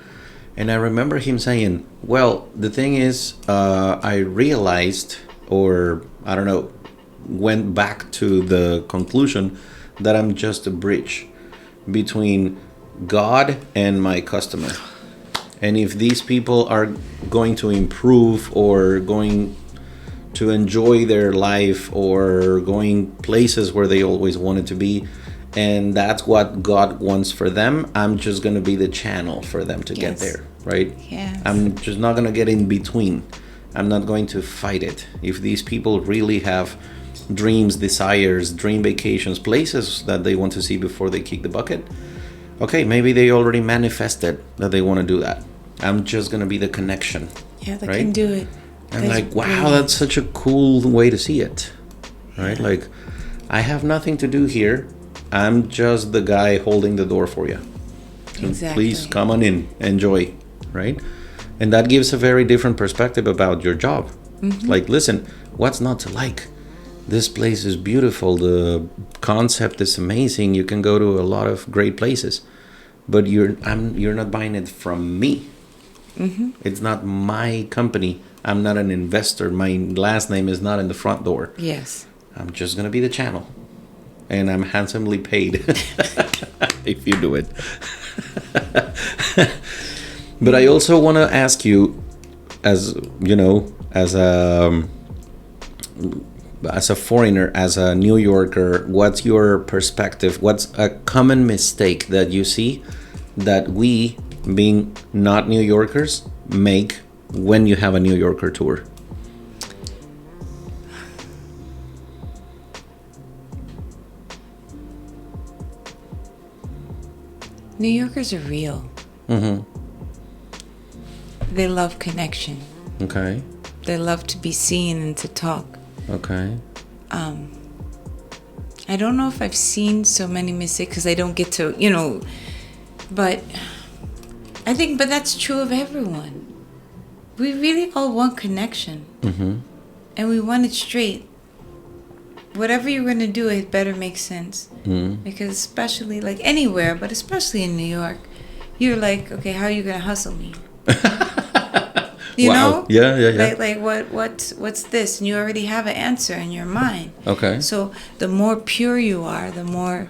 And I remember him saying, well, the thing is, I realized, or I don't know, went back to the conclusion that I'm just a bridge between God and my customer. And if these people are going to improve or going to enjoy their life or going places where they always wanted to be, and that's what God wants for them, I'm just going to be the channel for them to get there, right? Yes. I'm just not going to get in between. I'm not going to fight it. If these people really have dreams, desires, dream vacations, places that they want to see before they kick the bucket, okay, maybe they already manifested that they want to do that. I'm just going to be the connection. Yeah, they can do it. I'm like, wow, that's such a cool way to see it, right? Like, I have nothing to do here. I'm just the guy holding the door for you. So exactly. Please come on in, enjoy, right? And that gives a very different perspective about your job. Like, listen, what's not to like? This place is beautiful. The concept is amazing. You can go to a lot of great places, but you're not buying it from me. It's not my company. I'm not an investor. My last name is not in the front door. Yes. I'm just going to be the channel. And I'm handsomely paid if you do it. But I also want to ask you, as you know, as a foreigner, as a New Yorker, what's your perspective? What's a common mistake that you see that we, being not New Yorkers, make when you have a New Yorker tour? New Yorkers are real. They love connection. Okay. They love to be seen and to talk. Okay. I don't know if I've seen so many mistakes because I don't get to, you know, but I think, but that's true of everyone. We really all want connection. And we want it straight. whatever you're going to do, it better make sense. Because especially, like anywhere, but especially in New York, you're like, okay, how are you going to hustle me? You know? Yeah. Like what's this? And you already have an answer in your mind. Okay. So the more pure you are, the more...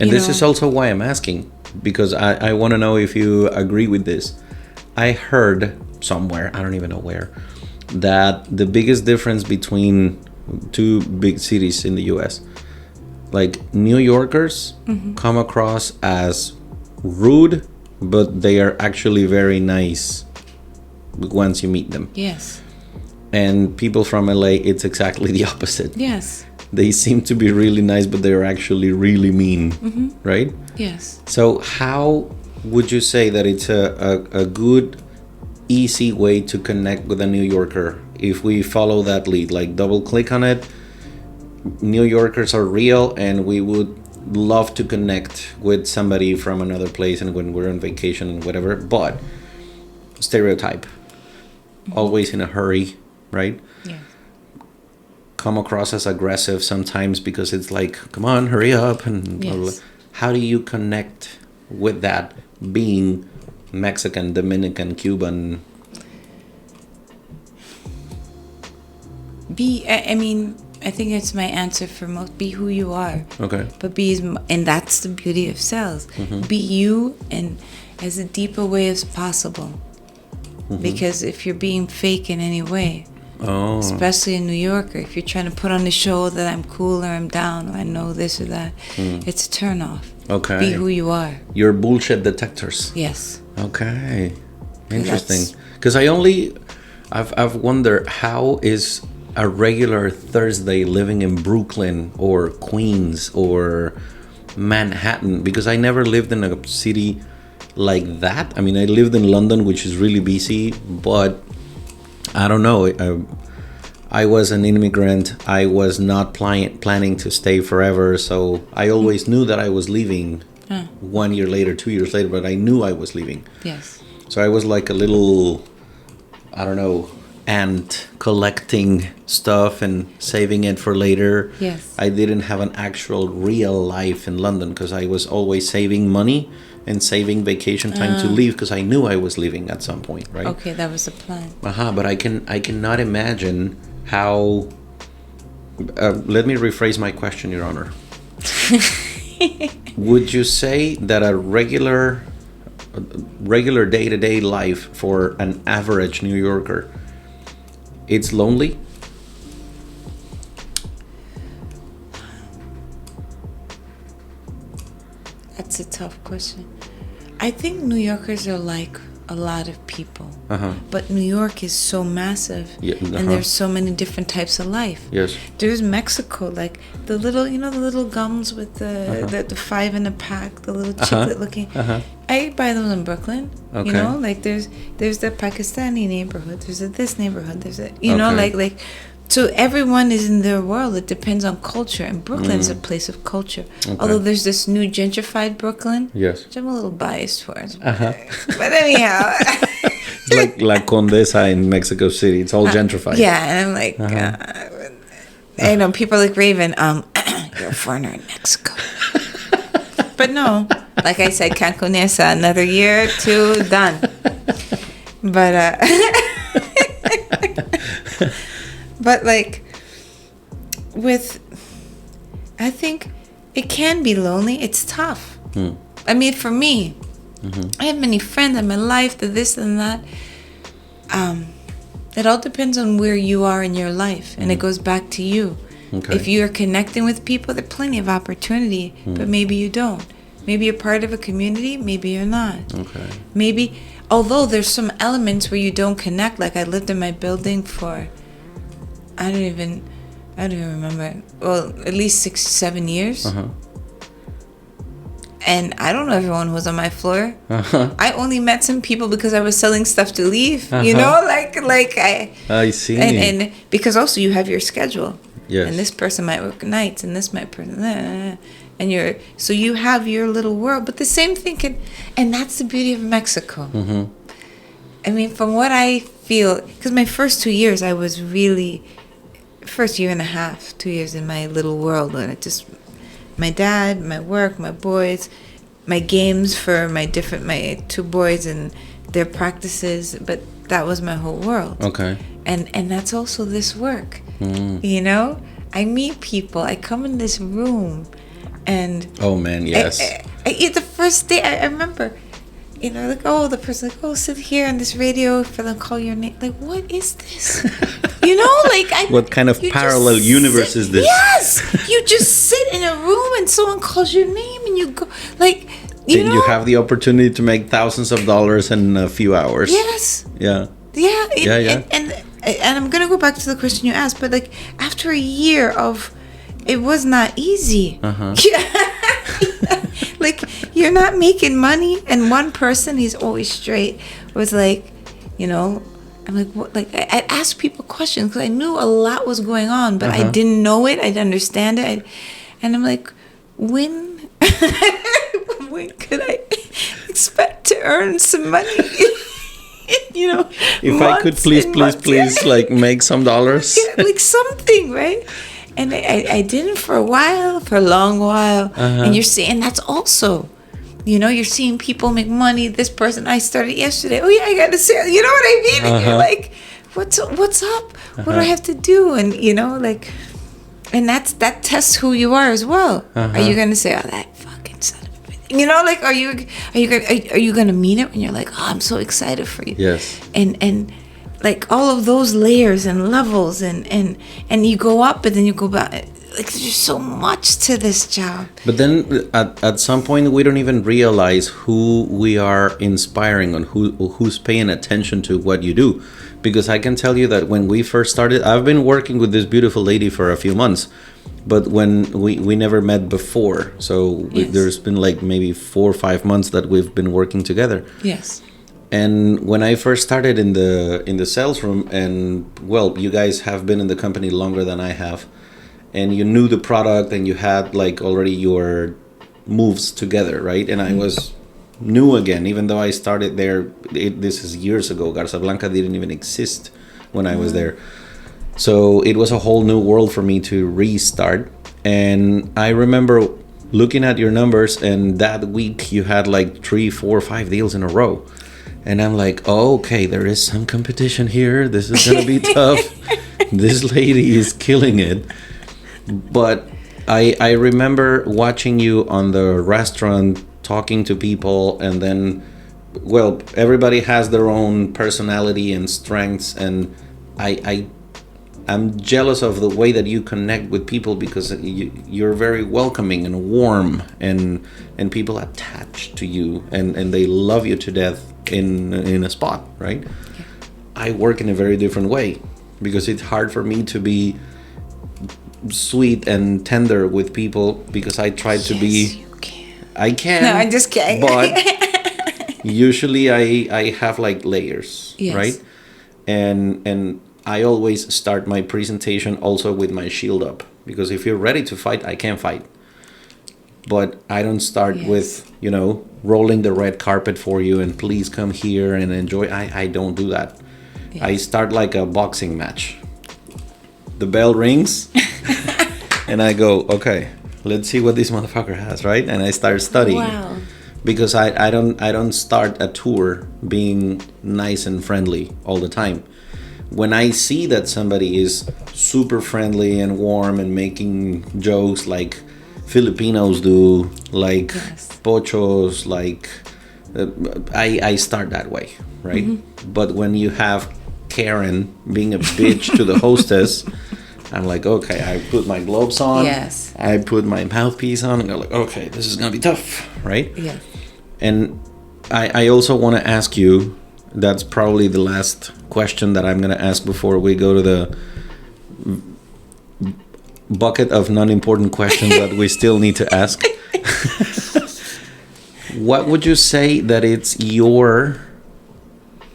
And this is also why I'm asking, because I want to know if you agree with this. I heard somewhere, I don't even know where, that the biggest difference between two big cities in the US, like New Yorkers come across as rude, but they are actually very nice once you meet them. Yes. And people from LA, it's exactly the opposite. Yes. They seem to be really nice, but they're actually really mean, right? Yes. So how would you say that it's a good, easy way to connect with a New Yorker if we follow that lead? Like double click on it. New Yorkers are real, and we would love to connect with somebody from another place and when we're on vacation and whatever, but stereotype. Always in a hurry, right? Yeah. Come across as aggressive sometimes because it's like, come on, hurry up, and blah, blah, blah. How do you connect with that being Mexican, Dominican, Cuban? I think it's my answer for most. Be who you are. Okay. But and that's the beauty of sales. Be you and as a deeper way as possible. Because if you're being fake in any way, especially in New York, or if you're trying to put on a show that I'm cool or I'm down or I know this or that, it's a turn off. Okay. Be who you are. You're bullshit detectors. Yes. Okay. Interesting. Because I've wondered, how is a regular Thursday living in Brooklyn or Queens or Manhattan? Because I never lived in a city like that. I mean, I lived in London, which is really busy, but I don't know. I was an immigrant. I was not planning to stay forever, so I always knew that I was leaving 1 year later, 2 years later, but I knew I was leaving. Yes. So I was like a little, I don't know, ant collecting stuff and saving it for later. Yes. I didn't have an actual real life in London because I was always saving money and saving vacation time to leave because I knew I was leaving at some point, right? Okay, that was the plan. But I cannot imagine how. Let me rephrase my question, Your Honor. Would you say that a regular day-to-day life for an average New Yorker, it's lonely? That's a tough question. I think New Yorkers are like a lot of people. But New York is so massive. And there's so many different types of life. Yes. There's Mexico, like the little, the little gums with the 5 in a pack, the little chiclet looking. I buy those in Brooklyn. Okay. Like there's the Pakistani neighborhood. There's this neighborhood. There's a, like. So everyone is in their world. It depends on culture. And Brooklyn's a place of culture. Okay. Although there's this new gentrified Brooklyn. Yes. Which I'm a little biased towards. But anyhow. It's like La Condesa in Mexico City. It's all gentrified. Yeah. And I'm like, I know people like Raven, you're a foreigner in Mexico. But no. Like I said, Cancunesa, another year, 2, done. But, but like I think it can be lonely. It's tough. I mean, for me, I have many friends in my life, this and that. It all depends on where you are in your life, and it goes back to you. Okay. If you're connecting with people, there's plenty of opportunity, but maybe you don't. Maybe you're part of a community, maybe you're not. Okay. Maybe, although there's some elements where you don't connect, like I lived in my building for, I don't even remember. Well, at least 6-7 years. And I don't know everyone who was on my floor. I only met some people because I was selling stuff to leave. Like I see. And because also you have your schedule. Yes. And this person might work nights, and this might and so you have your little world. But the same thing and that's the beauty of Mexico. I mean, from what I feel, because my first 2 years I was really first year and a half, 2 years in my little world, and it just, my dad, my work, my boys, my games for my 2 boys and their practices, but that was my whole world. Okay. And that's also this work. You know, I meet people. I come in this room, and oh man, yes. The first day I remember, you know, like, oh, the person, like, oh, sit here on this radio for them call your name. Like, what is this? You know, like, what kind of parallel universe is this? Yes, you just sit in a room and someone calls your name and you go, like, you know, you have the opportunity to make thousands of dollars in a few hours. Yes. Yeah. Yeah. And I'm gonna go back to the question you asked, but like after a year of, it was not easy. Like, you're not making money, and one person, he's always straight, was like, you know, I'm like, what? Like, I'd ask people questions because I knew a lot was going on, but I didn't know it. I didn't understand it. And I'm like, when could I expect to earn some money? You know, if I could please, like, make some dollars. Yeah, like something, right? And I didn't for a long while. And you're seeing, that's also, you know, you're seeing people make money. This person, I started yesterday. Oh yeah, I got to say, you know what I mean? And you're like, what's up? What do I have to do? And you know, like, and that tests who you are as well. Are you gonna say, oh, that fucking son of a bitch? You know, like, are you gonna mean it when you're like, oh, I'm so excited for you? Yes. And like all of those layers and levels and you go up, but then you go back. Like, there's just so much to this job. But then at some point we don't even realize who we are inspiring and who's paying attention to what you do. Because I can tell you that when we first started, I've been working with this beautiful lady for a few months, but when we never met before. So there's been like maybe 4 or 5 months that we've been working together. Yes. And when I first started in the sales room, and well, you guys have been in the company longer than I have, and you knew the product and you had like already your moves together, right? And I was new again, even though I started there. This is years ago. Garza Blanca didn't even exist when I was there. So it was a whole new world for me to restart. And I remember looking at your numbers, and that week you had like 3, 4, 5 deals in a row. And I'm like, oh, okay, there is some competition here. This is going to be tough. This lady is killing it. But I remember watching you on the restaurant, talking to people, and then, well, everybody has their own personality and strengths, and I'm jealous of the way that you connect with people, because you're very welcoming and warm, and people attach to you, and they love you to death in a spot, right? Yeah. I work in a very different way, because it's hard for me to be sweet and tender with people, because I try to be. You can. I can. No, I'm just kidding. But usually I have like layers, yes. right? And I always start my presentation also with my shield up, because if you're ready to fight, I can fight. But I don't start with, you know, rolling the red carpet for you and please come here and enjoy. I don't do that. Yes. I start like a boxing match. The bell rings and I go, okay, let's see what this motherfucker has, right? And I start studying. Wow. Because I don't start a tour being nice and friendly all the time. When I see that somebody is super friendly and warm and making jokes like Filipinos do, like pochos, like I start that way, right? Mm-hmm. But when you have Karen being a bitch to the hostess, I'm like, okay, I put my gloves on, yes, I put my mouthpiece on, and I'm like, okay, this is gonna be tough, right? Yeah. And I also want to ask you, that's probably the last question that I'm gonna ask before we go to the bucket of non-important questions that we still need to ask. What would you say that it's your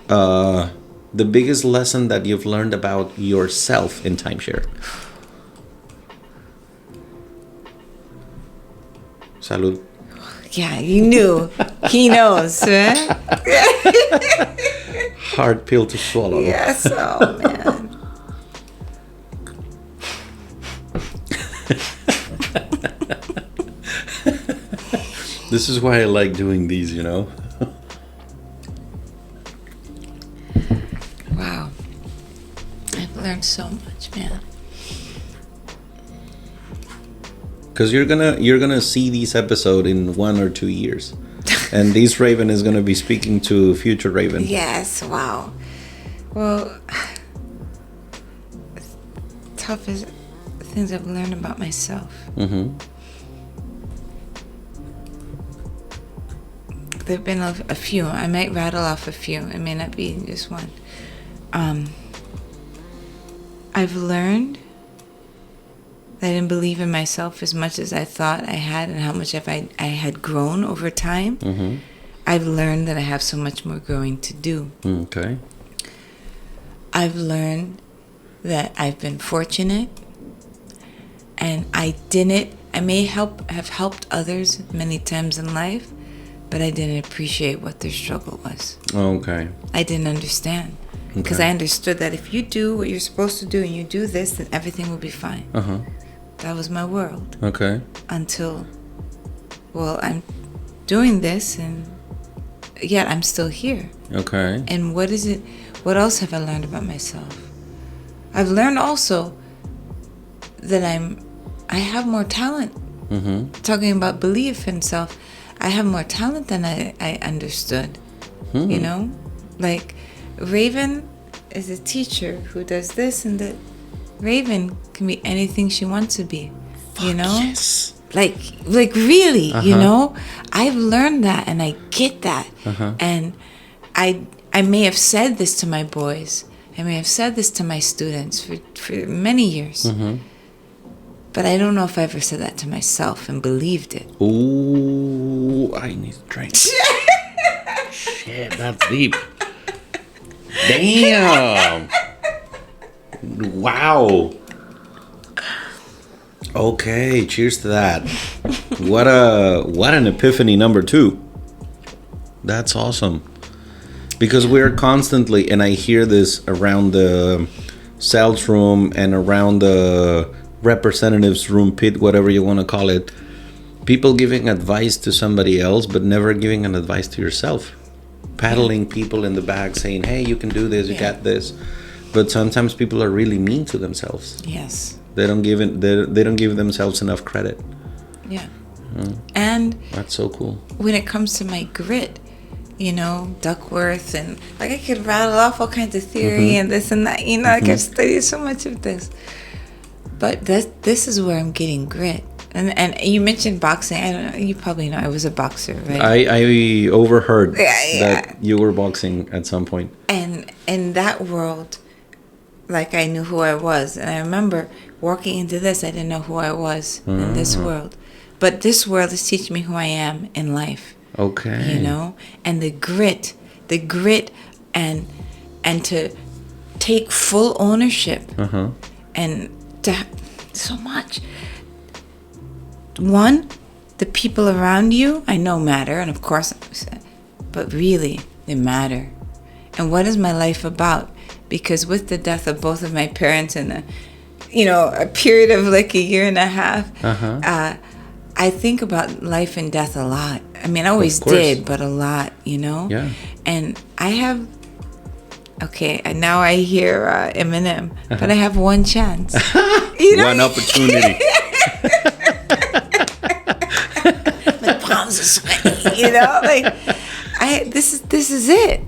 the biggest lesson that you've learned about yourself in timeshare? Salud. Yeah, you knew. He knows, right? Hard pill to swallow. Yes, oh man. This is why I like doing these, you know. Wow. I've learned so much, man. Because you're gonna see these episodes in 1 or 2 years, and this Raven is gonna be speaking to future Raven. Yes. Wow. Well, toughest things I've learned about myself. Mm-hmm. There've been a few. I might rattle off a few. It may not be just one. I've learned that I didn't believe in myself as much as I thought I had, and how much I had grown over time. Mm-hmm. I've learned that I have so much more growing to do. Okay. I've learned that I've been fortunate, and I may have helped others many times in life, but I didn't appreciate what their struggle was. Okay. I didn't understand. Because I understood that if you do what you're supposed to do and you do this, then everything will be fine. Uh-huh. That was my world. Okay. Until, well, I'm doing this, and yet I'm still here. Okay. And what else have I learned about myself? I've learned also that I have more talent. Mm-hmm. Talking about belief in self, I have more talent than I understood. Hmm. You know? Like, Raven is a teacher who does this and that. Raven can be anything she wants to be. You know? Yes. Like really, Uh-huh. you know? I've learned that, and I get that. Uh-huh. And I may have said this to my boys. I may have said this to my students for many years. Mm-hmm. But I don't know if I ever said that to myself and believed it. Ooh, I need a drink. Shit, that's deep. Damn. Wow. Okay, cheers to that. What an epiphany number 2. That's awesome. Because we're constantly, and I hear this around the sales room and around the representatives room, pit, whatever you want to call it, people giving advice to somebody else but never giving an advice to yourself, paddling people in the back saying, hey, you can do this, you got this. But sometimes people are really mean to themselves. Yes. They don't give themselves enough credit. Yeah. And That's so cool. when it comes to my grit, you know, Duckworth, and like I could rattle off all kinds of theory and this and that, you know, like I've studied so much of this. But this is where I'm getting grit. And you mentioned boxing. I don't know. You probably know I was a boxer, right? I overheard that you were boxing at some point. And in that world, like I knew who I was. And I remember walking into this, I didn't know who I was in this world. But this world is teaching me who I am in life. Okay. You know? And the grit and to take full ownership and to so much. One, the people around you, I know matter, and of course, but really, they matter. And what is my life about? Because with the death of both of my parents in a period of like 1.5 years, I think about life and death a lot. I mean, I always did, but a lot, you know? Yeah. And I have, and now I hear Eminem, but I have one chance. One opportunity. My palms are sweaty, you know? Like, this is it.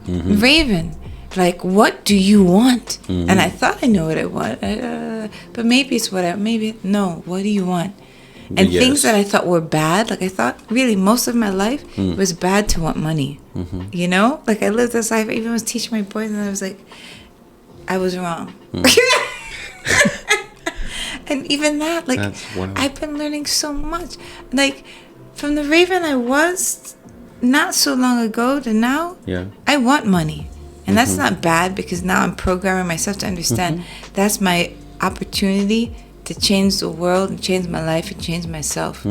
Raven, like, what do you want? And I thought I know what I want, but maybe it's what do you want? And things that I thought were bad, like I thought really most of my life was bad to want money. You know? Like I lived this life, I even was teaching my boys, and I was like, I was wrong. And even that, like, I've been learning so much. Like, from the Raven I was not so long ago to now, I want money. And that's not bad, because now I'm programming myself to understand that's my opportunity to change the world and change my life and change myself.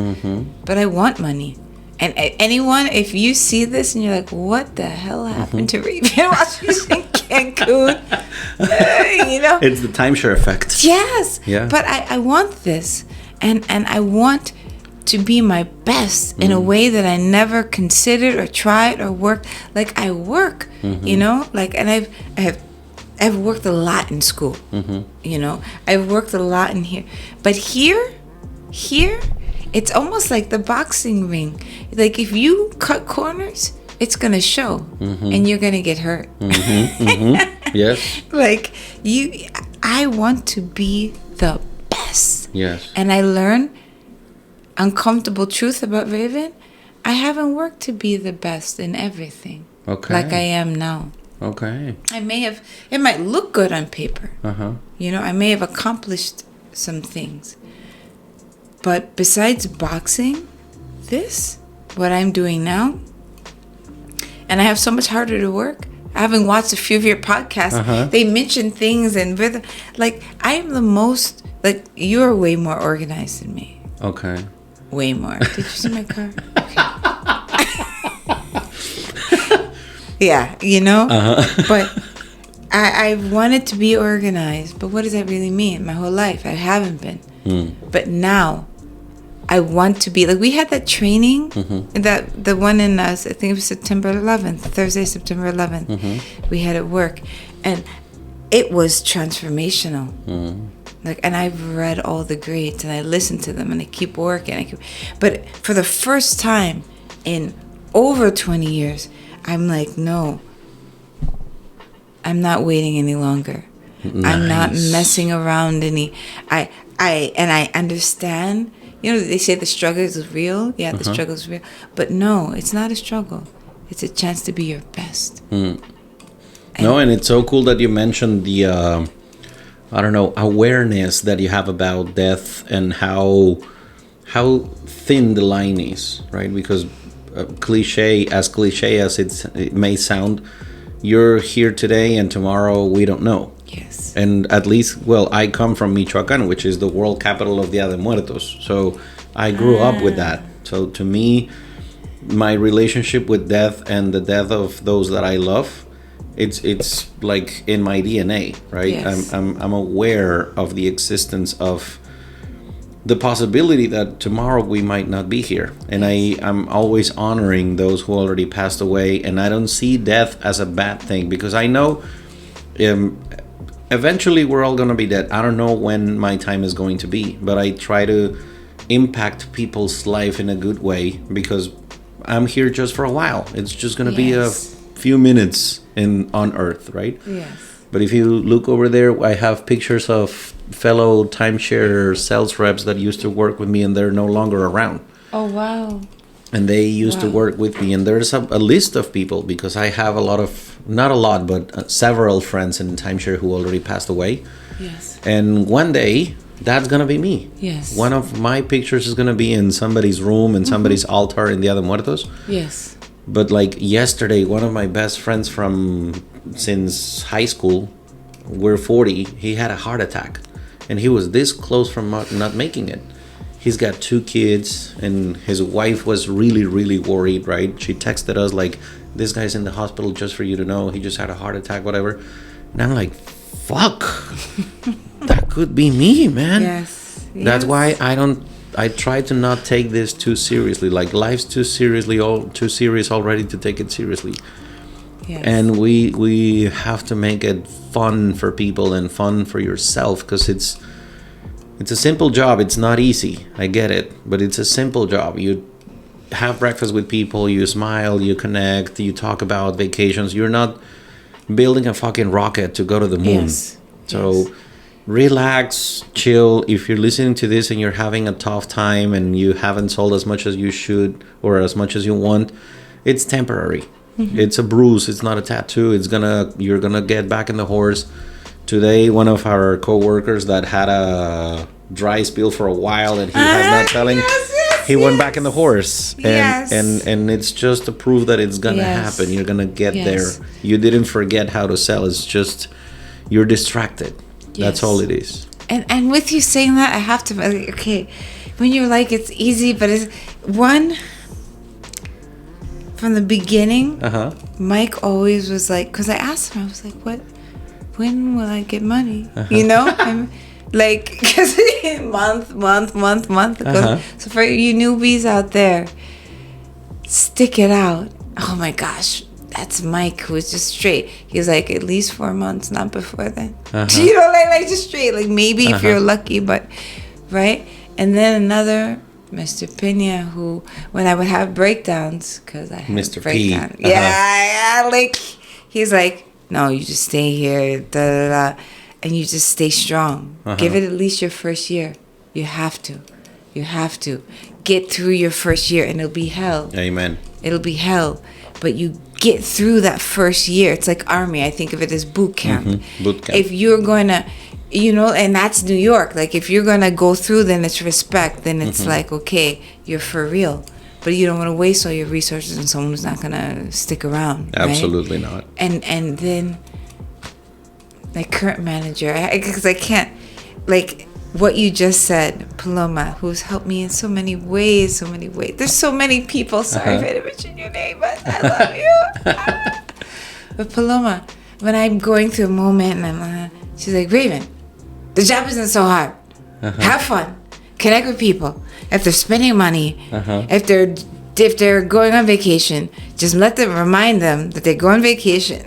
But I want money. And anyone, if you see this and you're like, what the hell happened to Raven while she's in Cancun. It's the timeshare effect. Yes. Yeah. But I want this, and I want to be my best in a way that I never considered or tried or worked. Like I work, like, and I've worked a lot in school. I've worked a lot in here, but here, it's almost like the boxing ring. Like if you cut corners, it's gonna show, and you're gonna get hurt. Yes. Like I want to be the best. Yes. And I learned uncomfortable truth about Raven. I haven't worked to be the best in everything. Okay. Like I am now. Okay. It might look good on paper. Uh-huh. I may have accomplished some things. But besides boxing, what I'm doing now, and I have so much harder to work. I haven't watched a few of your podcasts. Uh-huh. They mention things and like I am the most, like you're way more organized than me. Okay. Way more. Did you see my car? Okay. Yeah, Uh-huh. But I wanted to be organized. But what does that really mean? My whole life, I haven't been. But now, I want to be. Like, we had that training, the one in, I think it was September 11th, Thursday, September 11th. We had at work. And it was transformational. Like, and I've read all the greats, and I listen to them, and I keep working. But for the first time in over 20 years, I'm like, no, I'm not waiting any longer. Nice. I'm not messing around I understand. They say the struggle is real. Yeah, the struggle is real. But no, it's not a struggle. It's a chance to be your best. And it's so cool that you mentioned the, awareness that you have about death and how thin the line is, right? Because cliche as it may sound, you're here today and tomorrow we don't know. Yes. And at least, I come from Michoacán, which is the world capital of Dia de Muertos. So I grew up with that. So to me, my relationship with death and the death of those that I love, it's like in my DNA, right? Yes. I'm aware of the existence of the possibility that tomorrow we might not be here. And I'm always honoring those who already passed away. And I don't see death as a bad thing, because I know eventually we're all going to be dead. I don't know when my time is going to be, but I try to impact people's life in a good way, because I'm here just for a while. It's just going to be a few minutes on Earth, right? Yes. But if you look over there, I have pictures of fellow timeshare sales reps that used to work with me, and they're no longer around. Oh, wow. And they used to work with me. And there's a list of people, because I have not a lot, but several friends in timeshare who already passed away. Yes. And one day, that's going to be me. Yes. One of my pictures is going to be in somebody's room, in somebody's altar in Dia de Muertos. Yes. But like yesterday, one of my best friends since high school, we're 40, he had a heart attack. And he was this close from not making it. He's got 2 kids, and his wife was really, really worried, right? She texted us like, this guy's in the hospital, just for you to know. He just had a heart attack, whatever. And I'm like, fuck. That could be me, man. Yes. That's why I try to not take this too seriously. Like, life's too serious already to take it seriously. Yes. And we have to make it fun for people and fun for yourself, because it's a simple job. It's not easy. I get it, but it's a simple job. You have breakfast with people, you smile, you connect, you talk about vacations. You're not building a fucking rocket to go to the moon. Yes. So relax, chill. If you're listening to this and you're having a tough time and you haven't sold as much as you should or as much as you want, it's temporary. It's a bruise. It's not a tattoo. You're gonna get back in the horse. Today, one of our co-workers that had a dry spell for a while and he has not selling, he went back in the horse. And it's just to prove that it's gonna happen. You're gonna get there. You didn't forget how to sell. It's just you're distracted. That's all it is. And with you saying that, I have to, when you're like, it's easy, but it's one, from the beginning, Uh-huh. Mike always was like, because I asked him, I was like, when will I get money? You know? I'm like, because month. So for you newbies out there, stick it out. Oh my gosh. That's Mike, who is just straight. He's like, at least 4 months, not before then. You know, like just straight. Like maybe if you're lucky, but right. And then another Mr. Pena, who when I would have breakdowns, because I had Mr. breakdown. P. Yeah, like he's like, no, you just stay here, and you just stay strong. Give it at least your first year. You have to get through your first year, and it'll be hell. Amen. It'll be hell, but you get through that first year. It's like army. I think of it as boot camp. Boot camp. If you're going to, you know, and that's New York. Like if you're going to go through, then it's respect. Then it's like, okay, you're for real. But you don't want to waste all your resources on someone who's not going to stick around. Absolutely right? not. And then, like current manager, because I can't, like what you just said, Paloma, who's helped me in so many ways. There's so many people. Sorry if I didn't mention your name, but I love you. But Paloma, when I'm going through a moment and she's like, Raven, the job isn't so hard. Have fun. Connect with people. If they're spending money, if they're going on vacation, just remind them that they go on vacation.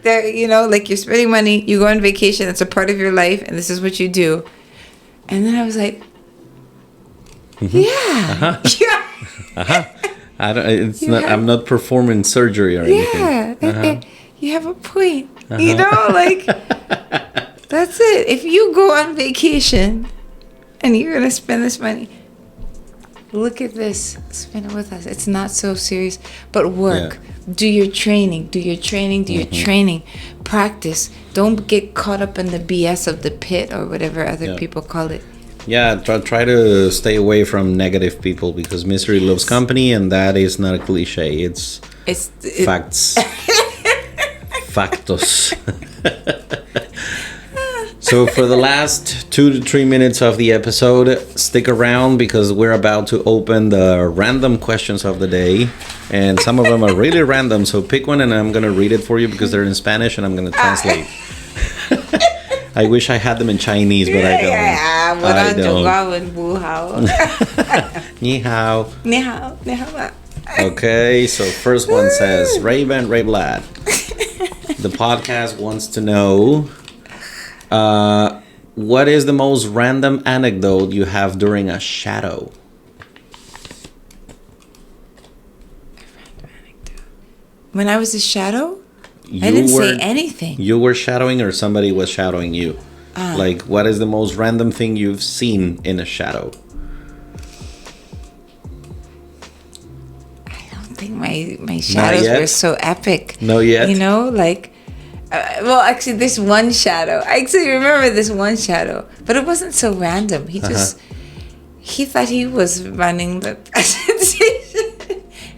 They're, you know, like you're spending money, you go on vacation, it's a part of your life, and this is what you do. And then I was like, yeah. I'm not performing surgery or anything. Yeah, you have a point. You know, like, that's it. If you go on vacation and you're going to spend this money, look at this. Spend it with us. It's not so serious. But work. Yeah. Do your training. Practice. Don't get caught up in the BS of the pit or whatever other people call it. Yeah, try to stay away from negative people, because misery loves company, and that is not a cliche. It's facts. Factos. So for the last 2 to 3 minutes of the episode, stick around, because we're about to open the random questions of the day. And some of them are really random, so pick one and I'm going to read it for you because they're in Spanish and I'm going to translate. I wish I had them in Chinese, but I don't. Ni hao. Ni hao. Okay, so first one says, Roytblat. The podcast wants to know, what is the most random anecdote you have during a shadow? When I was a shadow? I didn't say anything. You were shadowing, or somebody was shadowing you? Like, what is the most random thing you've seen in a shadow? I don't think my shadows were so epic. No yet? You know, like... well, actually, this one shadow. I actually remember this one shadow. But it wasn't so random. He just... He thought he was running the presentation.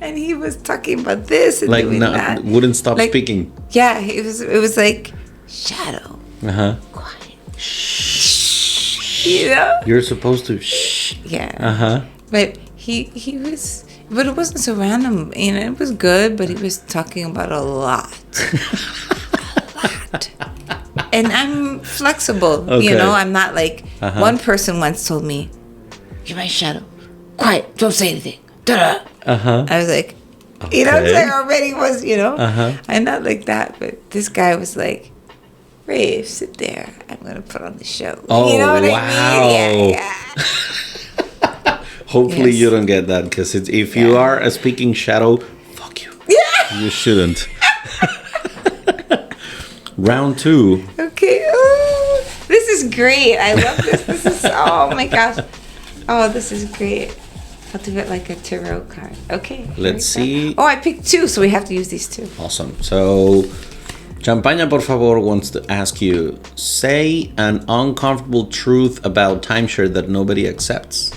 And he was talking about this and like doing that. Wouldn't stop speaking. Yeah, it was like, shadow. Quiet. Shh. You know? You're supposed to shh. Yeah. But he was... But it wasn't so random. You know, it was good, but he was talking about a lot. And I'm flexible. Okay. You know, I'm not like... One person once told me, you're my shadow. Quiet. Don't say anything. Da-da. I was like, you know, I already was, you know. I'm not like that, but this guy was like, Rave, sit there. I'm going to put on the show. Oh, you know what wow. I mean? Yeah. Hopefully you don't get that, because if you are a speaking shadow, fuck you. Yeah. You shouldn't. Round 2. Okay. Oh, this is great. I love this. This is, oh my gosh. Oh, this is great. I'll do it like a tarot card. Okay. Let's see. Oh, I picked 2, so we have to use these 2. Awesome. So, Champaña, por favor, wants to ask you, say an uncomfortable truth about timeshare that nobody accepts.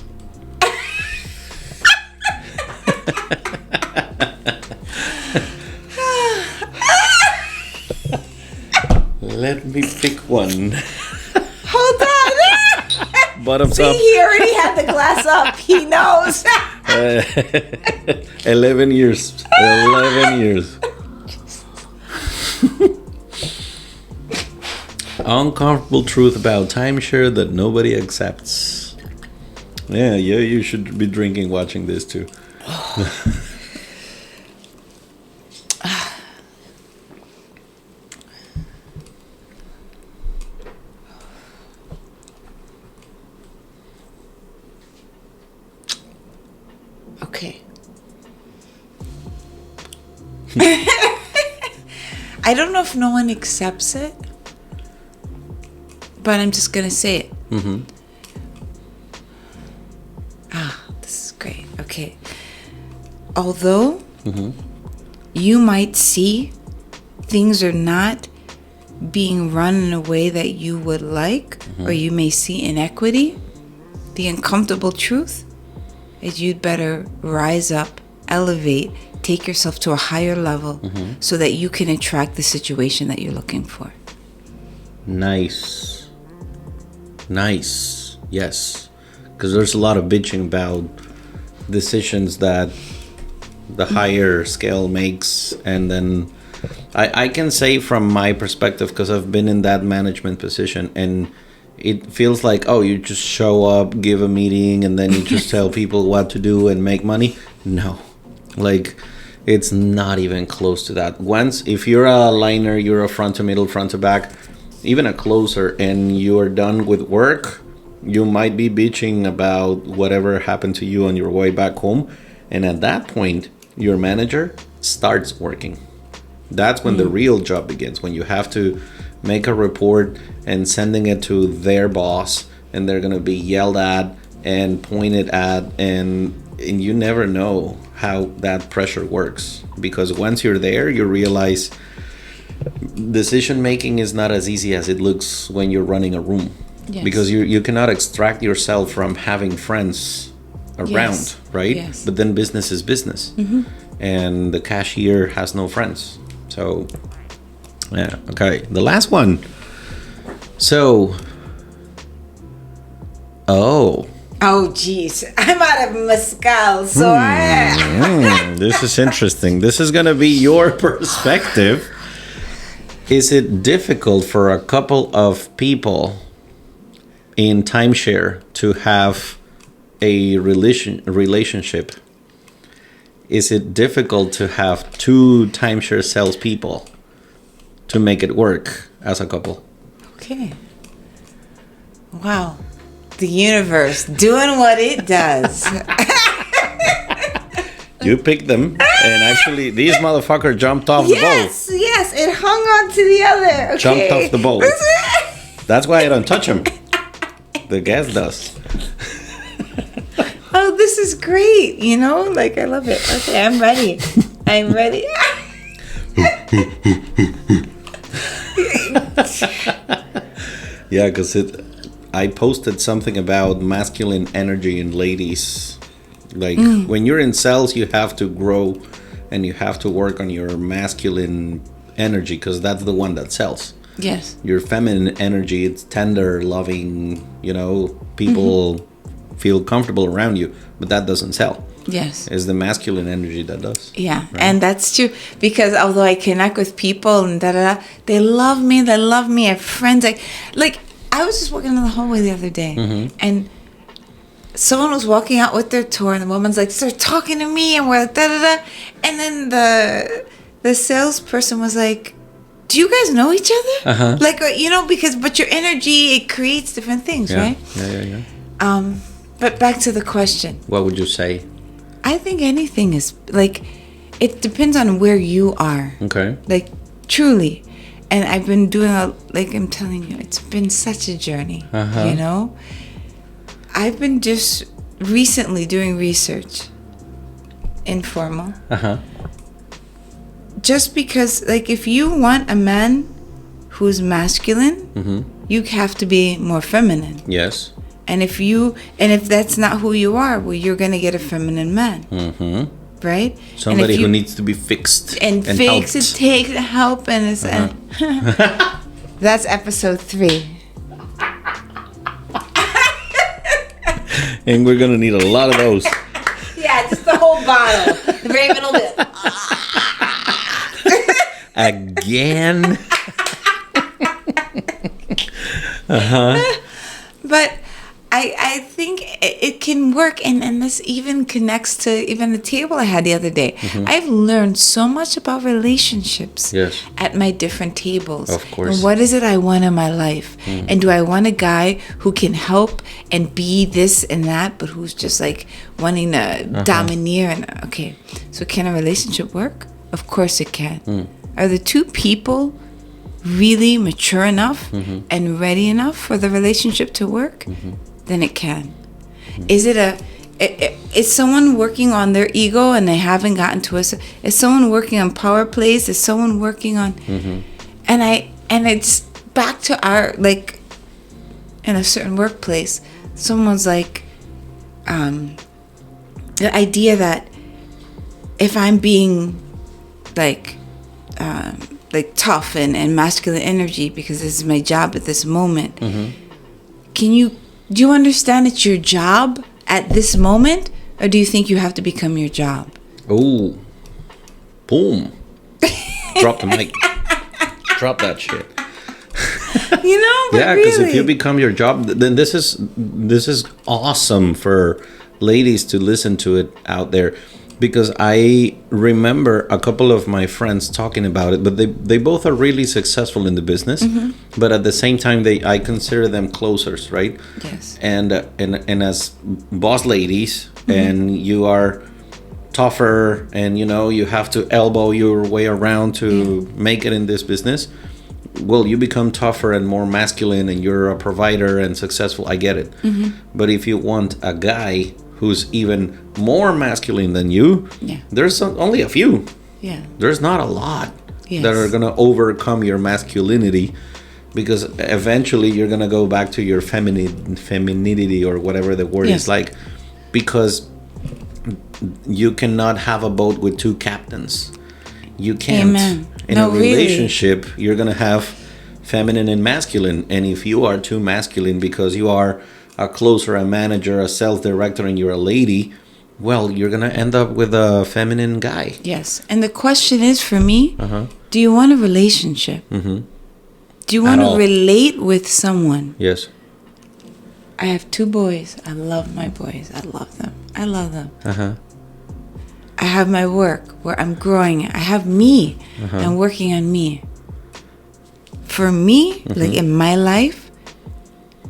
Let me pick one. Hold on. Bottoms See, up. he already had the glass up. He knows. 11 years. 11 years. Uncomfortable truth about timeshare that nobody accepts. Yeah, you should be drinking watching this too. Okay. I don't know if no one accepts it, but I'm just going to say it. Mm-hmm. This is great. Okay. Although you might see things are not being run in a way that you would like, or you may see inequity, the uncomfortable truth is you'd better rise up, elevate, take yourself to a higher level so that you can attract the situation that you're looking for. Nice. Yes. Because there's a lot of bitching about decisions that the higher scale makes. And then I can say from my perspective, because I've been in that management position, and it feels like, oh, you just show up, give a meeting, and then you just tell people what to do and make money. No. Like, it's not even close to that. Once, if you're a liner, you're a front to middle, front to back, even a closer, and you're done with work, you might be bitching about whatever happened to you on your way back home. And at that point, your manager starts working. That's when the real job begins, when you have to make a report and sending it to their boss, and they're going to be yelled at and pointed at, and you never know how that pressure works, because once you're there, you realize decision making is not as easy as it looks when you're running a room. Yes. Because you cannot extract yourself from having friends around, right? Yes. But then business is business, and the cashier has no friends. So yeah, okay, the last one. So geez, I'm out of mezcal, so this is interesting. This is gonna be your perspective. Is it difficult for a couple of people in timeshare to have a relationship? Is it difficult to have two timeshare salespeople to make it work as a couple? Okay. Wow. The universe doing what it does. You picked them, and actually, these motherfuckers jumped off the boat. Yes, it hung on to the other. Okay. Jumped off the boat. That's why I don't touch them. The gas does. Oh, this is great. You know, like, I love it. Okay, I'm ready. Yeah, because I posted something about masculine energy in ladies. Like, when you're in sales, you have to grow and you have to work on your masculine energy, because that's the one that sells. Yes. Your feminine energy, it's tender, loving, people feel comfortable around you, but that doesn't sell. Yes. It's the masculine energy that does. Yeah, right? And that's true, because although I connect with people and they love me, I have friends. Like I was just walking in the hallway the other day, and someone was walking out with their tour, and the woman's like, they're talking to me, and we're and then the salesperson was like, do you guys know each other? Like, but your energy, it creates different things, right? Yeah. But back to the question. What would you say? I think anything is, like, it depends on where you are. Okay. Like, truly. And I've been doing, I'm telling you, it's been such a journey, I've been just recently doing research, informal. Just because, like, if you want a man who's masculine, you have to be more feminine. Yes. And if that's not who you are, well, you're gonna get a feminine man, right? Somebody who needs to be fixed and fix helped. It takes help, and it's that's episode 3. And we're gonna need a lot of those. Yeah, just the whole bottle. The very middle bit. Again. But I think it can work, and this even connects to even the table I had the other day. I've learned so much about relationships at my different tables. Of course. And what is it I want in my life? And do I want a guy who can help and be this and that, but who's just like wanting to domineer? And okay, so can a relationship work? Of course it can. Are the two people really mature enough and ready enough for the relationship to work? Then it can. Is someone working on their ego and they haven't gotten to us? Is someone working on power plays? Is someone working on and it's back to our, like, in a certain workplace, someone's like the idea that if I'm being like tough and masculine energy because this is my job at this moment, do you understand it's your job at this moment, or do you think you have to become your job? Oh, boom. Drop the mic. Drop that shit. But yeah, because really, if you become your job, then this is awesome for ladies to listen to it out there. Because I remember a couple of my friends talking about it, but they both are really successful in the business. But at the same time, I consider them closers, right? Yes. And as boss ladies, and you are tougher, and you have to elbow your way around to make it in this business. Well, you become tougher and more masculine, and you're a provider and successful. I get it. But if you want a guy who's even more masculine than you, there's only a few. There's not a lot that are going to overcome your masculinity, because eventually you're going to go back to your femininity or whatever the word is like, because you cannot have a boat with two captains. You can't. Amen. In a relationship, you're going to have feminine and masculine. And if you are too masculine because you are a closer, a manager, a sales director, and you're a lady, well, you're going to end up with a feminine guy. Yes. And the question is, for me, do you want a relationship? Do you want to relate with someone? Yes. I have 2 boys. I love my boys. I love them. I have my work where I'm growing. I have me. I'm working on me. For me, like in my life,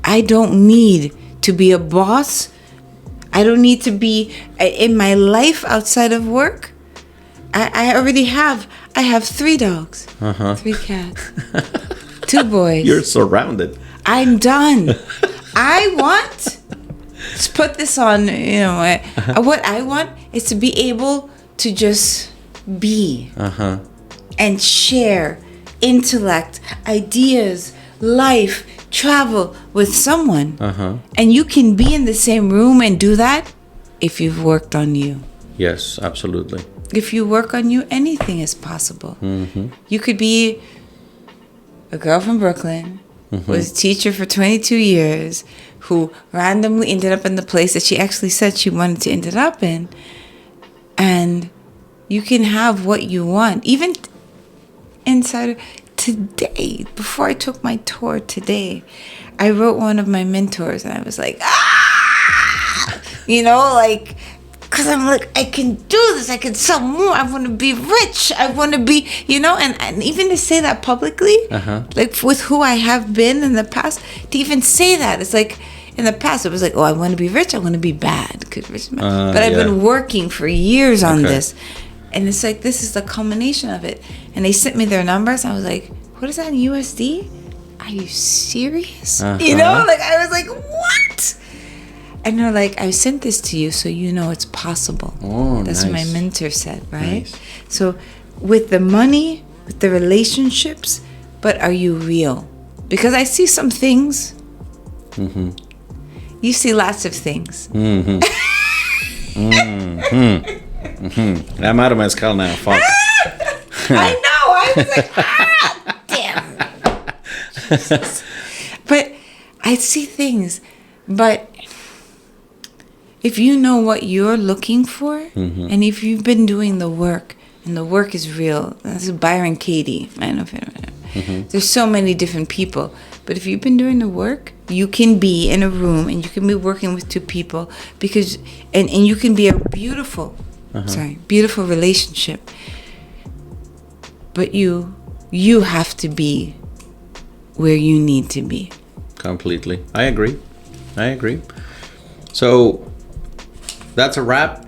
I don't need to be a boss. I don't need to be in my life outside of work. I already have. I have 3 dogs, 3 cats, 2 boys. You're surrounded. I'm done. I want to put this on. What I want is to be able to just be and share intellect, ideas, life, travel with someone. And you can be in the same room and do that if you've worked on you. Yes, absolutely. If you work on you, anything is possible. You could be a girl from Brooklyn who was a teacher for 22 years, who randomly ended up in the place that she actually said she wanted to end up in. And you can have what you want. Even inside today, before I took my tour today, I wrote one of my mentors, and I was like, because I'm like, I can do this, I can sell more, I want to be rich, I want to be, and even to say that publicly, like with who I have been in the past, to even say that, it's like, in the past, it was like, oh, I want to be rich, I want to be bad, but I've been working for years on this. And it's like, this is the culmination of it. And they sent me their numbers. I was like, what is that in USD? Are you serious? I was like, what? And they're like, I sent this to you so you know it's possible. Oh, That's nice. what my mentor said, right? Nice. So with the money, with the relationships, but are you real? Because I see some things. You see lots of things. I'm out of my skull now. Fuck. I know. I was like, damn. Jesus. But I see things. But if you know what you're looking for, and if you've been doing the work, and the work is real, that's Byron Katie. I don't know if you know. There's so many different people, but if you've been doing the work, you can be in a room and you can be working with two people because, and you can be a beautiful, beautiful relationship. But you have to be where you need to be. Completely. I agree. So that's a wrap.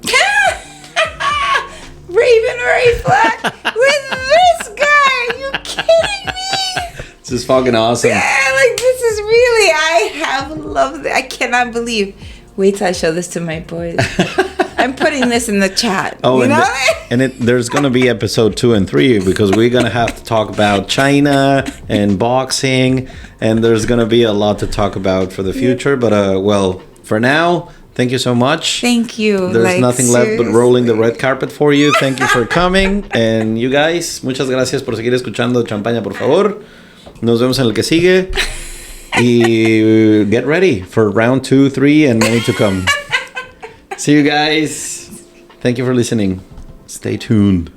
Raven Roytblat with this guy. Are you kidding me? This is fucking awesome. Yeah, like this is really, I have loved it. I cannot believe. Wait till I show this to my boys. I'm putting this in the chat. Oh, there's going to be episode 2 and 3 because we're going to have to talk about China and boxing, and there's going to be a lot to talk about for the future. But well, for now, thank you so much. Thank you. There's nothing left but rolling the red carpet for you. Thank you for coming. And you guys, muchas gracias por seguir escuchando Champaña, por favor. Nos vemos en el que sigue. Y get ready for round 2, 3, and many to come. See you guys. Thank you for listening. Stay tuned.